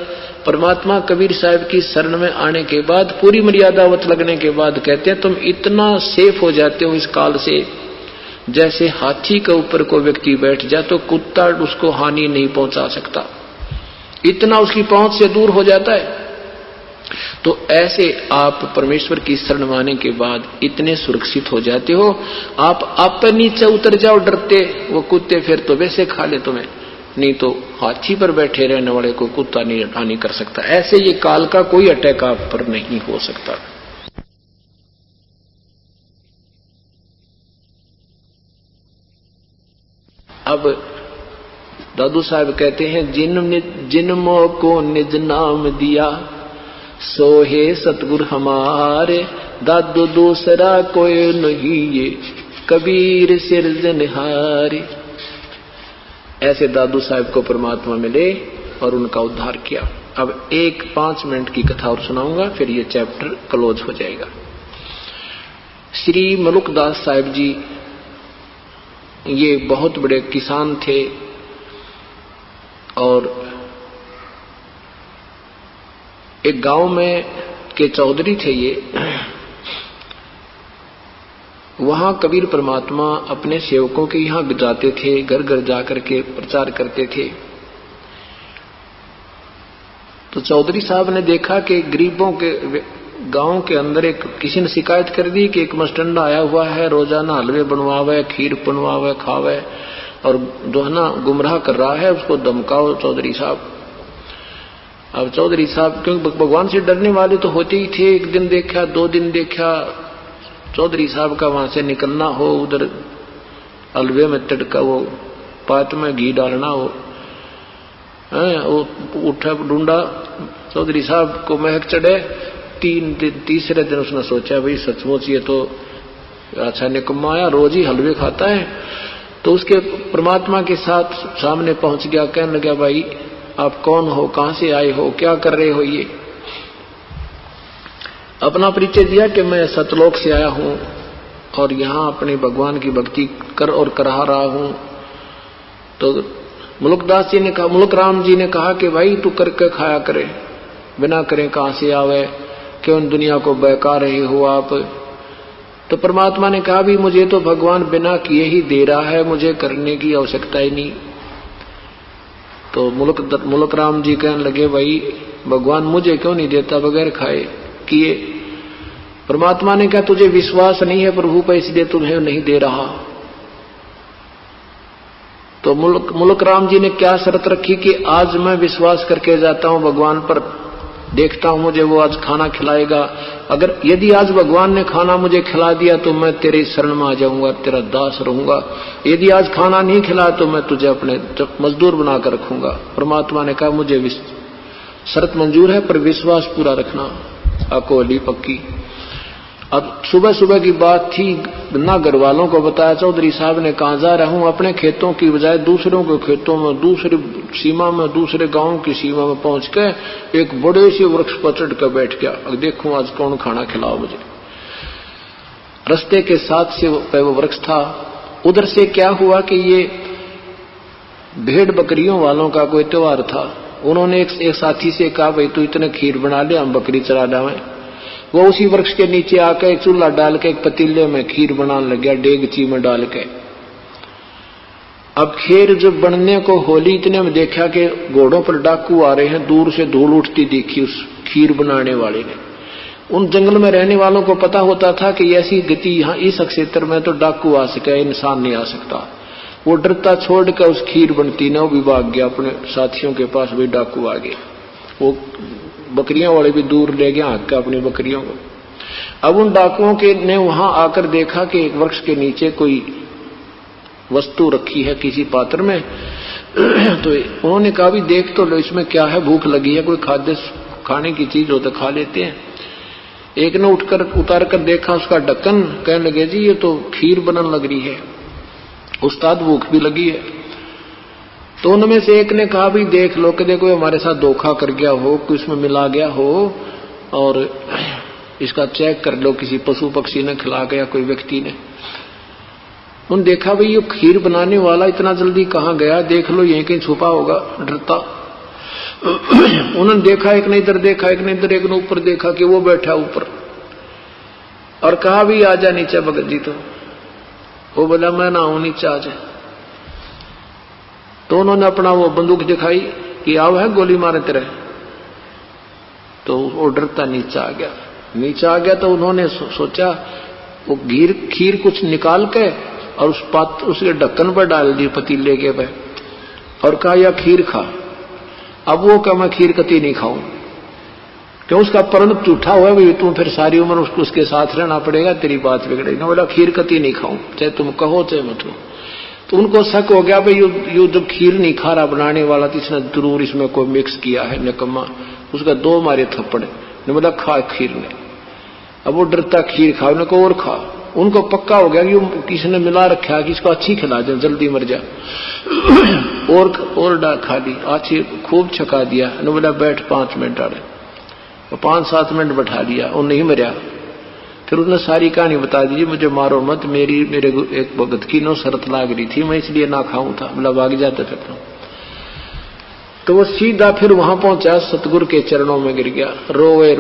परमात्मा कबीर साहब की शरण में आने के बाद, पूरी मर्यादावत लगने के बाद कहते हैं तुम इतना सेफ हो जाते हो इस काल से, जैसे हाथी के ऊपर कोई व्यक्ति बैठ जाए तो कुत्ता उसको हानि नहीं पहुंचा सकता, इतना उसकी पहुंच से दूर हो जाता है। तो ऐसे आप परमेश्वर की शरण में आने के बाद इतने सुरक्षित हो जाते हो, आप नीचे उतर जाओ डरते, वो कुत्ते फिर तो वैसे खा ले तुम्हें, नहीं तो हाथी पर बैठे रहने वाले को कुत्ता नहीं हानि कर सकता। ऐसे ये काल का कोई अटैक आप पर नहीं हो सकता। अब दादू साहब कहते हैं, जिन्मों को निज नाम दिया, सोहे सतगुर हमारे, दादू दूसरा कोई नहीं ये, कबीर सिरजनहारे। ऐसे दादू साहब को परमात्मा मिले और उनका उद्धार किया। अब 5 मिनट की कथा और सुनाऊंगा, फिर ये चैप्टर क्लोज हो जाएगा। श्री मलुकदास साहब जी ये बहुत बड़े किसान थे और एक गांव में के चौधरी थे ये। वहां कबीर परमात्मा अपने सेवकों के यहां जाते थे, घर घर जाकर के प्रचार करते थे। तो चौधरी साहब ने देखा कि गरीबों के गांव के अंदर किसी ने शिकायत कर दी कि एक मस्टंडा आया हुआ है, रोजाना हलवे बनवावे, खीर बनवावे, खावे और जो है ना गुमराह कर रहा है, उसको धमकाओ चौधरी साहब। अब चौधरी साहब क्योंकि भगवान से डरने वाले तो होते ही थे, एक दिन देखा, 2 दिन देखा, चौधरी साहब का वहां से निकलना हो, उधर हलवे में तड़का वो पात में घी डालना हो, वो उठा ढूंढा, चौधरी साहब को महक चढ़े। तीसरे दिन उसने सोचा भाई सचमुच ये तो अच्छा निकम्मा आया, रोज ही हलवे खाता है। तो उसके परमात्मा के साथ सामने पहुंच गया, कहने लगा भाई आप कौन हो, कहां से आए हो, क्या कर रहे हो। ये अपना परिचय दिया कि मैं सतलोक से आया हूं और यहां अपने भगवान की भक्ति कर और करा रहा हूं। तो मुलुकदास जी ने कहा, मुलुक राम जी ने कहा कि भाई तू करके खाया करे, बिना करे कहां से आवे, क्यों दुनिया को बहका रहे हो आप। तो परमात्मा ने कहा भी मुझे तो भगवान बिना किए ही दे रहा है, मुझे करने की आवश्यकता ही नहीं। तो मुलुक राम जी कहने लगे भाई भगवान मुझे क्यों नहीं देता बगैर खाए किए। परमात्मा ने कहा तुझे विश्वास नहीं है प्रभु पर, इसलिए तुम्हें नहीं दे रहा। तो मुलुक राम जी ने क्या शर्त रखी कि आज मैं विश्वास करके जाता हूं भगवान पर, देखता हूं मुझे वो आज खाना खिलाएगा। अगर यदि आज भगवान ने खाना मुझे खिला दिया तो मैं तेरे शरण में आ जाऊंगा, तेरा दास रहूंगा। यदि आज खाना नहीं खिलाया तो मैं तुझे अपने मजदूर बनाकर रखूंगा। परमात्मा ने कहा मुझे शर्त मंजूर है पर विश्वास पूरा रखना, अकोली पक्की। अब सुबह सुबह की बात थी, ना घर वालों को बताया। चौधरी साहब ने कहा जा रहा हूं अपने खेतों की बजाय दूसरों के खेतों में, दूसरी सीमा में, दूसरे गांव की सीमा में पहुंच के एक बड़े से वृक्ष पर चढ़ कर बैठ गया, देखूं आज कौन खाना खिलाओ मुझे। रास्ते के साथ से वो वृक्ष था। उधर से क्या हुआ कि ये भेड़ बकरियों वालों का कोई त्योहार था। उन्होंने एक साथी से कहा भाई तू इतने खीर बना ले, हम बकरी चरा डालें। वो उसी वृक्ष के नीचे आकर एक चूल्हा डाल के एक पतीले में खीर बनाने लग गया, डेगची में डाल के। अब खीर जब बनने को होली, इतने में देखा कि घोड़ों पर डाकू आ रहे हैं। दूर से धूल उठती देखी उस खीर बनाने वाले ने। उन जंगल में रहने वालों को पता होता था कि ऐसी गति यहाँ इस क्षेत्र में तो डाकू आ सके, इंसान नहीं आ सकता। वो डरता छोड़ कर उस खीर बनती न, वो भी भाग गया अपने साथियों के पास, भी डाकू आ गए। वो बकरियों वाले भी दूर ले गया हाँक के अपनी बकरियों को। अब उन डाकुओं के ने वहां आकर देखा कि एक वृक्ष के नीचे कोई वस्तु रखी है किसी पात्र में। तो उन्होंने कहा भी देख तो लो इसमें क्या है, भूख लगी है, कोई खाद्य खाने की चीज हो तो खा लेते हैं। एक ने उठकर उतार कर देखा उसका ढक्कन, कहने लगे जी ये तो खीर बनने लग रही है, उस्ताद भूख भी लगी है। तो उनमें से एक ने कहा भाई देख लो कि देखो हमारे साथ धोखा कर गया हो, कुछ इसमें मिला गया हो, और इसका चेक कर लो, किसी पशु पक्षी ने खिला गया, कोई व्यक्ति ने। उन्होंने देखा भाई ये खीर बनाने वाला इतना जल्दी कहाँ गया, देख लो यहीं कहीं छुपा होगा डरता। उन्होंने देखा, एक ने इधर देखा, एक ने इधर, एक ने ऊपर देखा कि वो बैठा ऊपर, और कहा भी आजा नीचे भगत जी। तो वो बोला मैं ना हूं, नीचे आ जाए। तो उन्होंने अपना वो बंदूक दिखाई कि आओ है गोली मारे तेरे। तो वो डरता नीचे आ गया। नीचे आ गया तो उन्होंने सोचा वो खीर कुछ निकाल के और उसके ढक्कन पर डाल दी पतीले के पे, और कहा या खीर खा। अब वो क्या मैं खीर कती नहीं खाऊं, क्यों उसका प्रण झूठा हुआ भाई, तुम फिर सारी उम्र उसके साथ रहना पड़ेगा, तेरी बात बिगड़ेगी ना। बोला खीर कती नहीं खाऊं, चाहे तुम कहो चाहे मत हो। तो उनको शक हो गया भाई यू जब खीर नहीं खा रहा बनाने वाला, तो इसने जरूर इसमें कोई मिक्स किया है निकम्मा। उसका 2 मारे थप्पड़ ने। बोला खा खीर ने। अब वो डरता खीर खा, उनको और खा। उनको पक्का हो गया कि किसी ने मिला रखा है कि इसको अच्छी खिला दे, जल्दी मर जा। और खा दी, अच्छी खूब छका दिया। बोला बैठ 5 मिनट आड़े। 5-7 मिनट बैठा दिया, वो नहीं मरिया। फिर उसने सारी कहानी बता दी, मुझे मारो मत, मेरे एक भगत की नो शर्त लाग रही थी, मैं इसलिए ना खाऊं था। बोला भाग जाता फिर तो वो सीधा फिर वहां पहुंचा, सतगुरु के चरणों में गिर गया, रोए।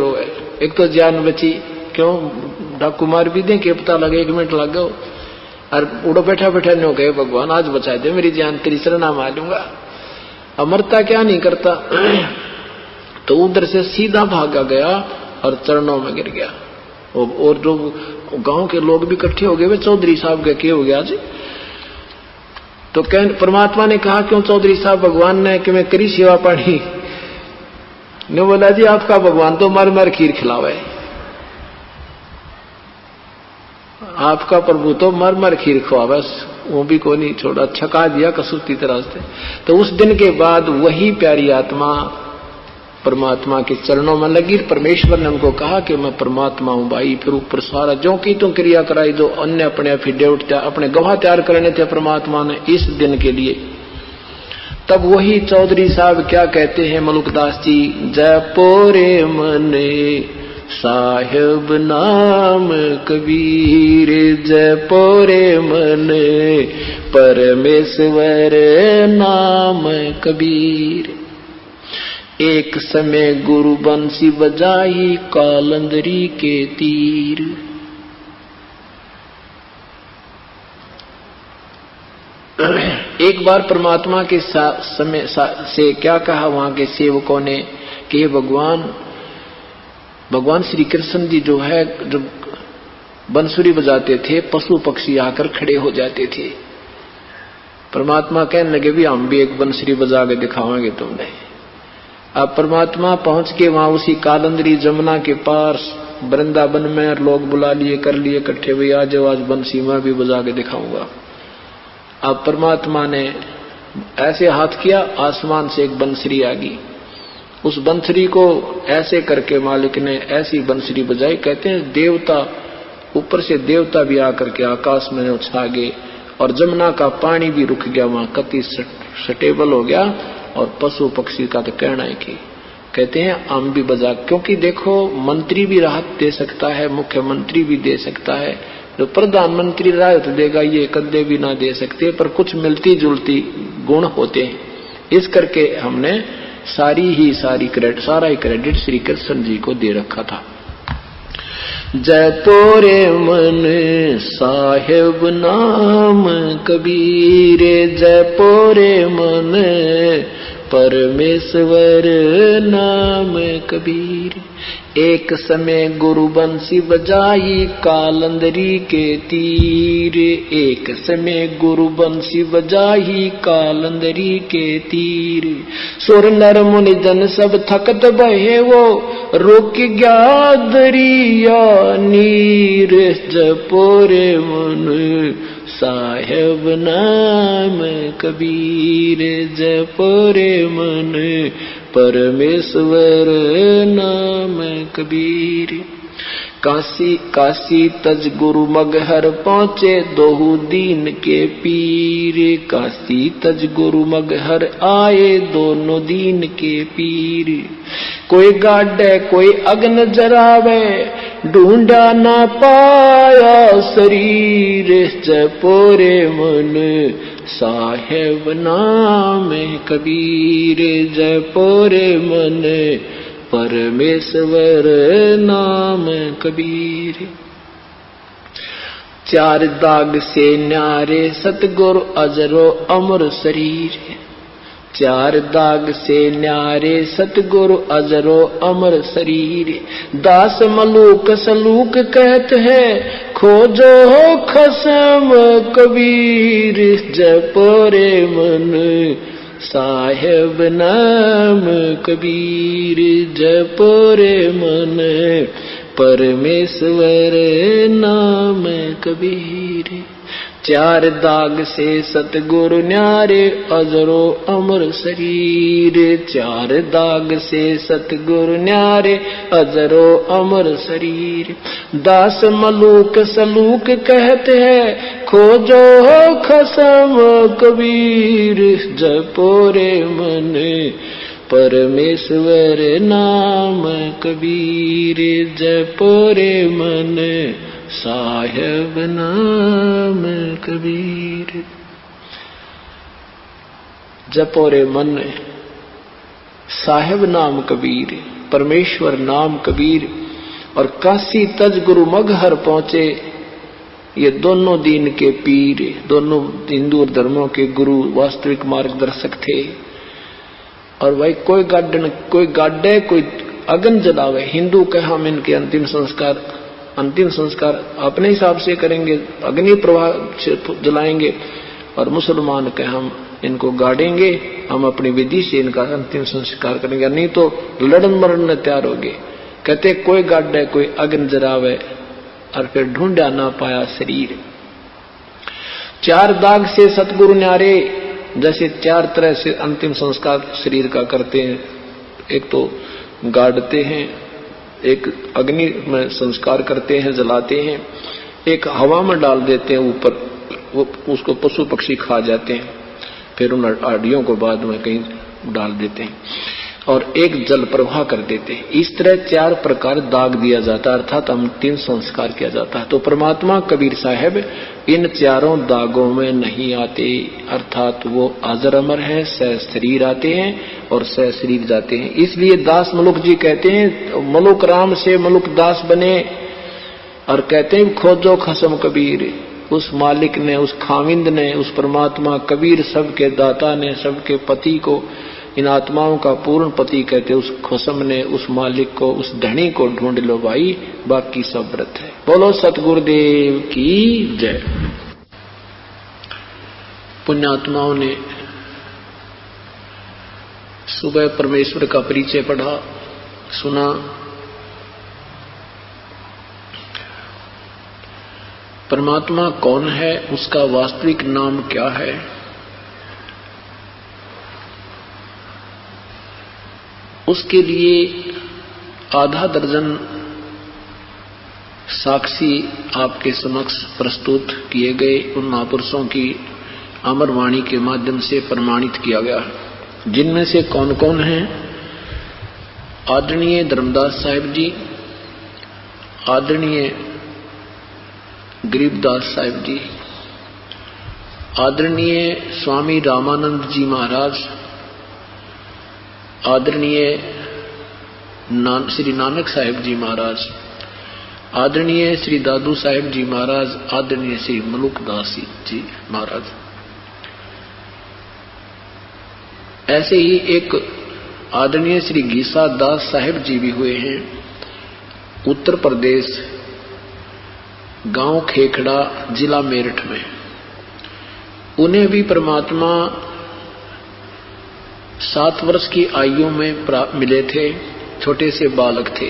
एक तो जान बची, क्यों डाकू मार भी दे, क्या पता लगे 1 मिनट लग गया। और उड़ो बैठा नो कहे भगवान आज बचा दे मेरी जान, तेरी शरणा मार लूंगा। अमरता क्या नहीं करता। तो उधर से सीधा भागा गया और चरणों में गिर गया। और जो गांव के लोग भी इकट्ठे हो गए, वे चौधरी साहब के क्या हो गया जी। तो परमात्मा ने कहा क्यों चौधरी साहब, भगवान ने कि मैं करी सेवा पानी ने। बोला जी आपका भगवान तो मर खीर खिलावे, आपका प्रभु तो मर खीर खिलावे, वो भी को नहीं छोड़ा, छका दिया कसूती तरह से। तो उस दिन के बाद वही प्यारी आत्मा परमात्मा के चरणों में लगी। परमेश्वर ने उनको कहा कि मैं परमात्मा हूं भाई। फिर ऊपर सारा जो की तुम क्रिया कराई, जो अन्य अपने एफिडेविट अपने गवाह तैयार करने थे परमात्मा ने इस दिन के लिए। तब वही चौधरी साहब क्या कहते हैं मलुकदास जी, जय पोरे मने साहिब नाम कबीर, जय पोरे मने परमेश्वर नाम कबीर। एक समय गुरु बंसी बजाई कालंदरी के तीर। एक बार परमात्मा के समय से क्या कहा वहां के सेवकों ने कि भगवान श्री कृष्ण जी जो है जब बंसुरी बजाते थे, पशु पक्षी आकर खड़े हो जाते थे। परमात्मा कहने लगे भी हम भी एक बंसुरी बजा के दिखावांगे तुमने। अब परमात्मा पहुंच के वहां उसी कालंदरी जमुना के पास वृंदावन में लोग बुला लिए, कर लिए इकट्ठे, हुए आज बंसी मैं भी बजा के दिखाऊंगा। अब परमात्मा ने ऐसे हाथ किया, आसमान से एक बंसरी आ गई। उस बंसरी को ऐसे करके मालिक ने ऐसी बंसरी बजाई, कहते हैं देवता ऊपर से देवता भी आकर के आकाश में उछा गए और जमुना का पानी भी रुक गया, वहां कति स्टेबल हो गया। और पशु पक्षी का तो कहना है कि कहते हैं हम भी बजा, क्योंकि देखो मंत्री भी राहत दे सकता है, मुख्यमंत्री भी दे सकता है, जो प्रधानमंत्री राहत देगा ये कदे भी ना दे सकते, पर कुछ मिलती जुलती गुण होते हैं। इस करके हमने सारा ही क्रेडिट श्री कृष्ण जी को दे रखा था। जय पोरे मन साहिब नाम कबीर, जय पोरे मन परमेश्वर नाम कबीर। एक समय गुरु बंसी बजाई कालंदरी के तीर, एक समय गुरु बंसी बजाई कालंदरी के तीर। सुर नर मुनि जन सब थकत बहे, वो रुक गया दरिया नीर। जपोरे मन साहेब नाम कबीर, जपोरे मन परमेश्वर नाम कबीर। काशी काशी तज गुरु मगहर पहुँचे दोहु दीन के पीर। काशी तज गुरु मगहर आए दोनों दीन के पीर। कोई गाड़े कोई अग्न जरावे ढूंढा ना पाया शरीर। जपोरे मन साहेब नाम कबीर। जपोरे मन परमेश्वर नाम कबीर। चार दाग से न्यारे सतगुरु अजरो अमर शरीर। चार दाग से न्यारे सतगुरु अजरो अमर शरीर। दास मलूक सलूक कहते हैं खोजो हो खसम कबीर। जपोरे मन साहेब नाम कबीर। जपोरे मन परमेश्वर नाम कबीर। चार दाग से सतगुरु न्यारे अजरो अमर शरीर। चार दाग से सतगुरु न्यारे अजरो अमर शरीर। दास मलूक सलूक कहते हैं खोजो हो खसम कबीर। जपोरे मन परमेश्वर नाम कबीर। जपोरे मन साहेब नाम कबीर। जपोरे मन साहेब नाम कबीर, परमेश्वर नाम कबीर। और काशी तज गुरु मगहर पहुंचे, ये दोनों दीन के पीर, दोनों हिंदू धर्मों के गुरु, वास्तविक मार्गदर्शक थे। और भाई कोई गाड्डे कोई अग्न जलावे। हिंदू कहे हम इनके अंतिम संस्कार अपने हिसाब से करेंगे, अग्नि प्रवाह से जलाएंगे। और मुसलमान कहे हम इनको गाड़ेंगे, हम अपनी विधि से इनका अंतिम संस्कार करेंगे, नहीं तो लड़न मरण तैयार होगे। कहते कोई गाड्डे कोई अग्नि जलावे और फिर ढूंढा ना पाया शरीर। चार दाग से सतगुरु न्यारे, जैसे चार तरह से अंतिम संस्कार शरीर का करते हैं। एक तो गाड़ते हैं, एक अग्नि में संस्कार करते हैं, जलाते हैं, एक हवा में डाल देते हैं ऊपर, वो उसको पशु पक्षी खा जाते हैं, फिर उन हड्डियों को बाद में कहीं डाल देते हैं, और एक जल प्रवाह कर देते हैं। इस तरह चार प्रकार दाग दिया जाता है, अर्थात अंतिम संस्कार किया जाता है। तो परमात्मा कबीर साहब इन चारों दागों में नहीं आते, अर्थात वो अजर अमर है, सह शरीर आते हैं और सह शरीर जाते हैं। इसलिए दास मलुक जी कहते हैं मलुक राम से मलुक दास बने, और कहते हैं खोजो खसम कबीर। उस मालिक ने, उस खाविंद ने, उस परमात्मा कबीर सबके दाता ने, सबके पति को, इन आत्माओं का पूर्ण पति कहते उस खसम ने, उस मालिक को, उस धनी को ढूंढ लो भाई, बाकी सब व्रत है। बोलो सतगुरुदेव की जय। पुण्यात्माओं ने सुबह परमेश्वर का परिचय पढ़ा, सुना। परमात्मा कौन है, उसका वास्तविक नाम क्या है, उसके लिए आधा दर्जन साक्षी आपके समक्ष प्रस्तुत किए गए, उन महापुरुषों की अमर वाणी के माध्यम से प्रमाणित किया गया। जिनमें से कौन कौन हैं? आदरणीय धर्मदास साहिब जी, आदरणीय गरीबदास साहिब जी, आदरणीय स्वामी रामानंद जी महाराज, आदरणीय श्री नानक साहिब जी महाराज, आदरणीय श्री दादू साहिब जी महाराज, आदरणीय श्री मलुकदास जी महाराज। ऐसे ही एक आदरणीय श्री गीसा दास साहिब जी भी हुए हैं, उत्तर प्रदेश, गांव खेखड़ा, जिला मेरठ में। उन्हें भी परमात्मा 7 वर्ष की आयु में मिले थे, छोटे से बालक थे।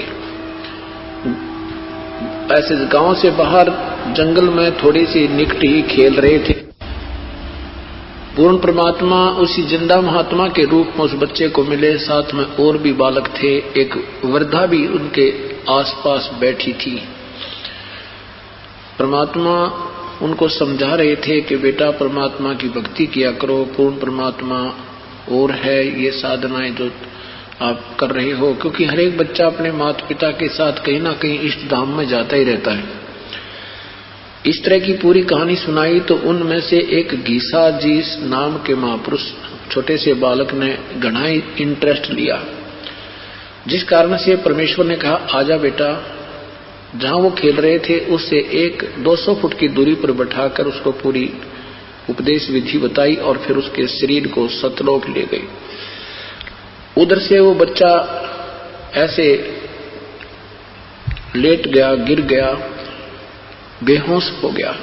ऐसे गांव से बाहर जंगल में थोड़ी सी निकट ही खेल रहे थे। पूर्ण परमात्मा उसी जिंदा महात्मा के रूप में उस बच्चे को मिले। साथ में और भी बालक थे, एक वृद्धा भी उनके आसपास बैठी थी। परमात्मा उनको समझा रहे थे कि बेटा परमात्मा की भक्ति किया करो, पूर्ण परमात्मा और है ये साधनाएं जो आप कर रहे हो, क्योंकि हर एक बच्चा अपने माता पिता के साथ कहीं ना कहीं इष्ट धाम में जाता ही रहता है। इस तरह की पूरी कहानी सुनाई तो उनमें से एक गीसा जी नाम के महापुरुष छोटे से बालक ने घना ही इंटरेस्ट लिया, जिस कारण से परमेश्वर ने कहा आजा बेटा। जहां वो खेल रहे थे उससे 200 फुट की दूरी पर बैठाकर उसको पूरी उपदेश विधि बताई और फिर उसके शरीर को सतलोक ले गई। उधर से वो बच्चा ऐसे लेट गया, गिर गया, बेहोश हो गया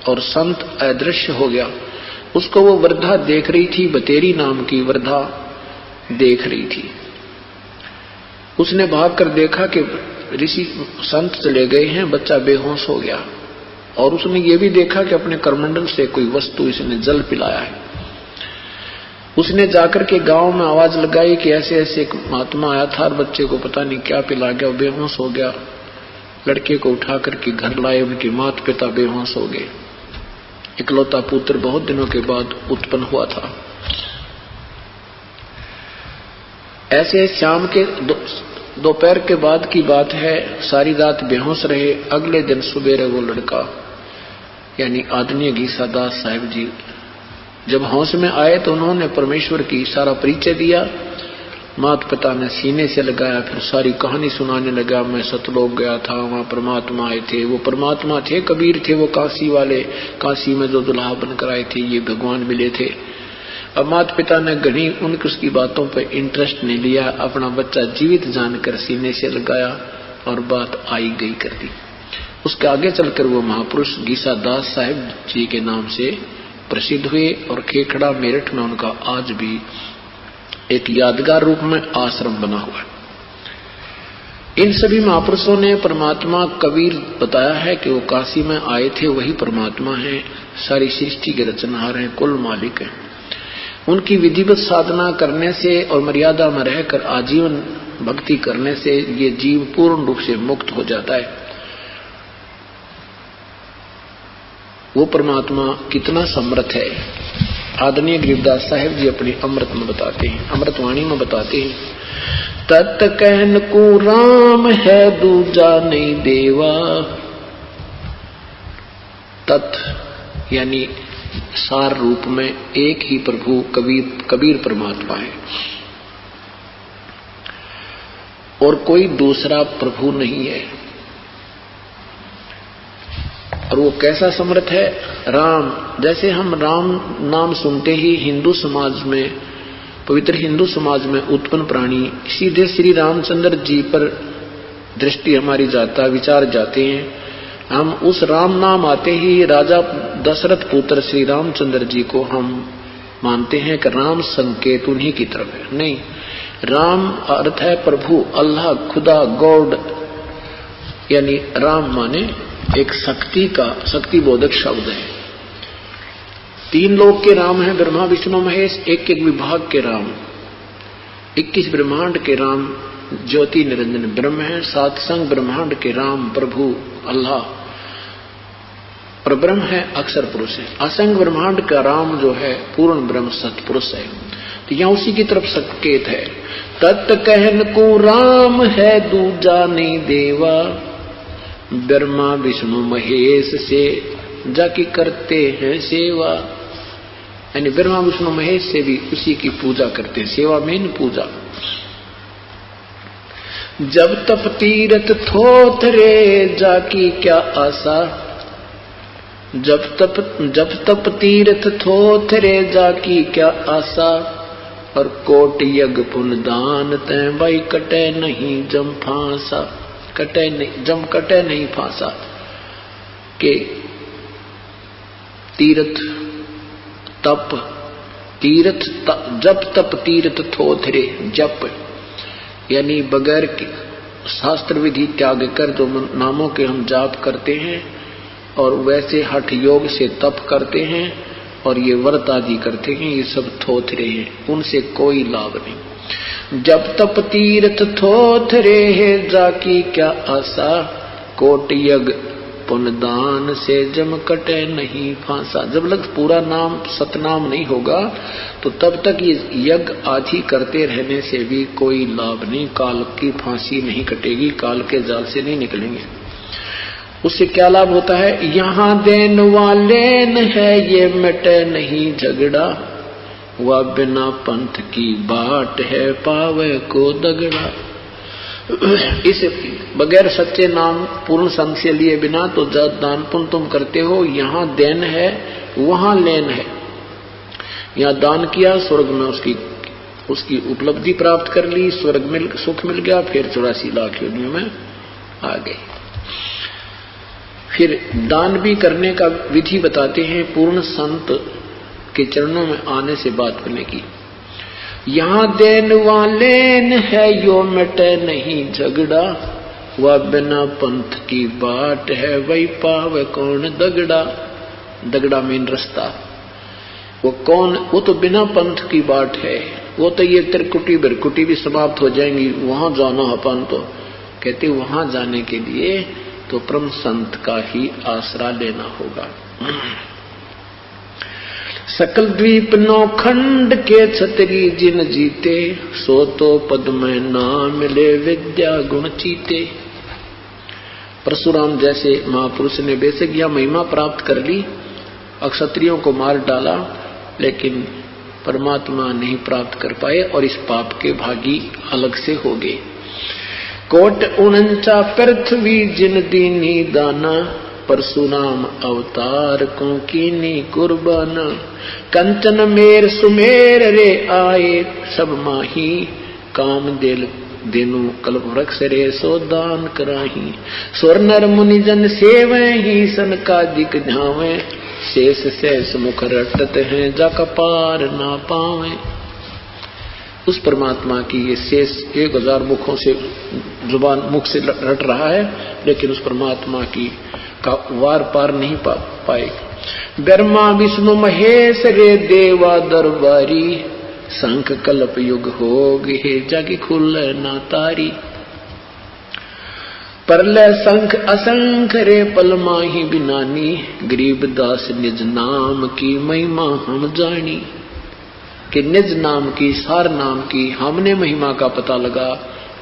और संत अदृश्य हो गया। उसको वो वृद्धा देख रही थी, बतेरी नाम की वृद्धा देख रही थी। उसने भागकर देखा कि ऋषि संत चले गए हैं, बच्चा बेहोश हो गया। और उसने ये भी देखा कि अपने करमंडल से कोई वस्तु इसने जल पिलाया है। उसने जाकर के गांव में आवाज लगाई कि ऐसे ऐसे एक महात्मा आया था और बच्चे को पता नहीं क्या पिला गया, बेहोश हो गया। लड़के को उठा करके घर लाए, उनके माता पिता बेहोश हो गए। इकलौता पुत्र बहुत दिनों के बाद उत्पन्न हुआ था। ऐसे शाम के दोपहर के बाद की बात है, सारी रात बेहोश रहे। अगले दिन सुबह वो लड़का यानी आदरणीय गीसादास साहिब जी जब होश में आए तो उन्होंने परमेश्वर की सारा परिचय दिया। माता पिता ने सीने से लगाया, फिर सारी कहानी सुनाने लगा। मैं सतलोक गया था, वहां परमात्मा आए थे। वो परमात्मा थे, कबीर थे, वो काशी वाले, काशी में जो दुल्हा बनकर आए थे, ये भगवान मिले थे। अब माता पिता ने घनी उसकी बातों पर इंटरेस्ट नहीं लिया, अपना बच्चा जीवित जानकर सीने से लगाया और बात आई गई कर दी। उसके आगे चलकर वो महापुरुष गीसादास साहिब जी के नाम से प्रसिद्ध हुए और खेखड़ा मेरठ में उनका आज भी एक यादगार रूप में आश्रम बना हुआ है। इन सभी महापुरुषों ने परमात्मा कबीर बताया है कि वो काशी में आए थे, वही परमात्मा है, सारी सृष्टि के रचनहार हैं, कुल मालिक हैं। उनकी विधिवत साधना करने से और मर्यादा में रहकर आजीवन भक्ति करने से ये जीव पूर्ण रूप से मुक्त हो जाता है। वो परमात्मा कितना समर्थ है, आदरणीय गरीबदास साहिब जी अपनी अमृत में बताते हैं, अमृतवाणी में बताते हैं। तत् कहन को राम है दूजा नहीं देवा। तत् यानी सार रूप में एक ही प्रभु कबीर परमात्मा है और कोई दूसरा प्रभु नहीं है। और वो कैसा समर्थ है? राम, जैसे हम राम नाम सुनते ही हिंदू समाज में, पवित्र हिंदू समाज में उत्पन्न प्राणी सीधे श्री रामचंद्र जी पर दृष्टि हमारी जाता, विचार जाते हैं। हम उस राम नाम आते ही राजा दशरथ पुत्र श्री रामचंद्र जी को हम मानते हैं कि राम संकेत उन्हीं की तरफ है। नहीं, राम अर्थ है प्रभु, अल्लाह, खुदा, गॉड। यानी राम माने एक शक्ति बोधक शब्द है। 3 लोक के राम हैं, ब्रह्मा विष्णु महेश, एक एक विभाग के राम, 21 ब्रह्मांड के राम ज्योति निरंजन ब्रह्म है, 7 संग ब्रह्मांड के राम प्रभु अल्लाह परब्रह्म है, अक्षर पुरुष है। असंग ब्रह्मांड का राम जो है पूर्ण ब्रह्म सतपुरुष है। तो यहाँ उसी की तरफ संकेत है। तत् कहन को राम है दूजा नहीं देवा, ब्रह्मा विष्णु महेश से जाकी करते हैं सेवा। यानी ब्रह्मा विष्णु महेश से भी उसी की पूजा करते हैं, सेवा मेन पूजा। जब तप तीरथ थोथरे जाकी क्या आशा, जब तप तीरथ थोथरे जाकी क्या आशा, और कोट यज्ञ पुन दान तय भाई कटे नहीं जम फांसा, कटे नहीं फांसा। के तीर्थ तप तीर्थ जप तप तीर्थ थोथरे, जप यानी बगैर शास्त्र विधि त्याग कर जो नामों के हम जाप करते हैं और वैसे हठ योग से तप करते हैं और ये व्रत आदि करते हैं, ये सब थोथरे हैं, उनसे कोई लाभ नहीं। जब तप तीर्थ थोथरे है जाकी क्या आशा, कोट यज्ञ पुण्य दान से जम कटे नहीं फांसा। जब तक पूरा नाम सतनाम नहीं होगा तो तब तक ये यज्ञ आदि करते रहने से भी कोई लाभ नहीं, काल की फांसी नहीं कटेगी, काल के जाल से नहीं निकलेंगे। उससे क्या लाभ होता है? यहाँ देन वाले न है ये मिटे नहीं झगड़ा, वह बिना पंथ की बाट है पावे को दगड़ा। इस बगैर सच्चे नाम पूर्ण संग से लिए बिना तो जब दान पुण्य तुम करते हो, यहाँ देन है वहां लेन है। यहाँ दान किया, स्वर्ग में उसकी उपलब्धि प्राप्त कर ली, स्वर्ग में सुख मिल गया, फिर 84 लाख योनियों में आ गए। फिर दान भी करने का विधि बताते हैं पूर्ण संत के चरणों में आने से बात करने की। यहाँ देन वाले न है यो मिटे नहीं झगड़ा, वह बिना पंथ की बाट है वही पावे कौन दगड़ा। दगड़ा मीन रास्ता, वो कौन? वो तो बिना पंथ की बाट है, वो तो ये त्रिकुटी बिरकुटी भी समाप्त हो जाएंगी, वहां जाना अपन तो कहते वहां जाने के लिए तो परम संत का ही आसरा लेना होगा। सकल द्वीप नौखंड के छतरी जिन जीते, सो तो पद में ना मिले विद्या गुण चीते। परशुराम जैसे महापुरुष ने बेशक यह महिमा प्राप्त कर ली, अक्षत्रियों को मार डाला, लेकिन परमात्मा नहीं प्राप्त कर पाए और इस पाप के भागी अलग से हो गए। कोट 49 पृथ्वी जिन दीनी दाना, परशुराम अवतार को कीनी कुर्बाना। कंचन मेर सुमेर रे आए सब माही, काम दिल दिनु कल्प वृक्ष रे सो दान कराही। स्वर नर मुनि जन सेवे ही सन का दिक झावे, शेष शेष मुख रटत हैं जक पार ना पावे। उस परमात्मा की ये शेष 1000 मुखों से जुबान मुख से रट रहा है, लेकिन उस परमात्मा की का वार पार नहीं पाए। ब्रह्मा विष्णु महेश रे देवा दरबारी, शंख कल्प युग हो गए जग खुल ना तारी। परलय शंख असंख रे पल माही बिनानी, गरीब दास निज नाम की महिमा हम जानी। कि निज नाम की सार नाम की हमने महिमा का पता लगा,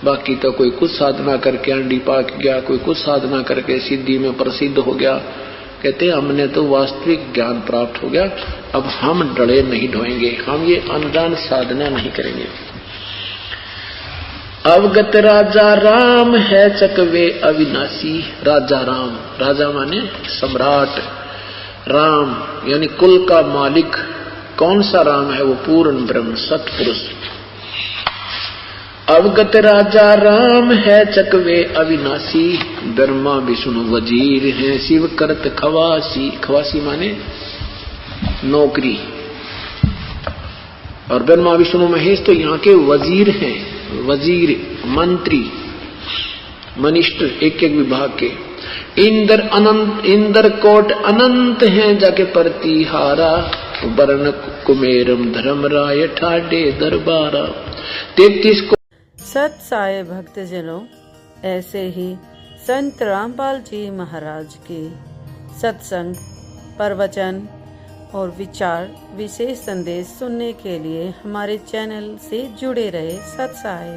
बाकी तो कोई कुछ साधना करके अंडी पाक गया, कोई कुछ साधना करके सिद्धि में प्रसिद्ध हो गया। कहते हमने तो वास्तविक ज्ञान प्राप्त हो गया, अब हम डरे नहीं ढोएंगे, हम ये अनजान साधना नहीं करेंगे। अवगत राजा राम है चकवे अविनाशी। राजा राम, राजा माने सम्राट, राम यानी कुल का मालिक। कौन सा राम है? वो पूर्ण ब्रह्म सतपुरुष। अवगत राजा राम है चकवे अविनाशी, ब्रह्मा विष्णु वजीर हैं शिव करत खवासी। खवासी माने नौकरी, और ब्रह्मा विष्णु महेश तो यहाँ के वजीर हैं, वजीर मंत्री मिनिस्टर एक एक विभाग के। इंद्र अनंत, इंद्र कोट अनंत हैं जाके प्रतिहारा, वर्ण कुमेरम धर्म राय ठाडे दरबारा। 33 को सत साई भक्तजनों, ऐसे ही संत रामपाल जी महाराज के सत्संग, प्रवचन और विचार विशेष संदेश सुनने के लिए हमारे चैनल से जुड़े रहे। सत साई।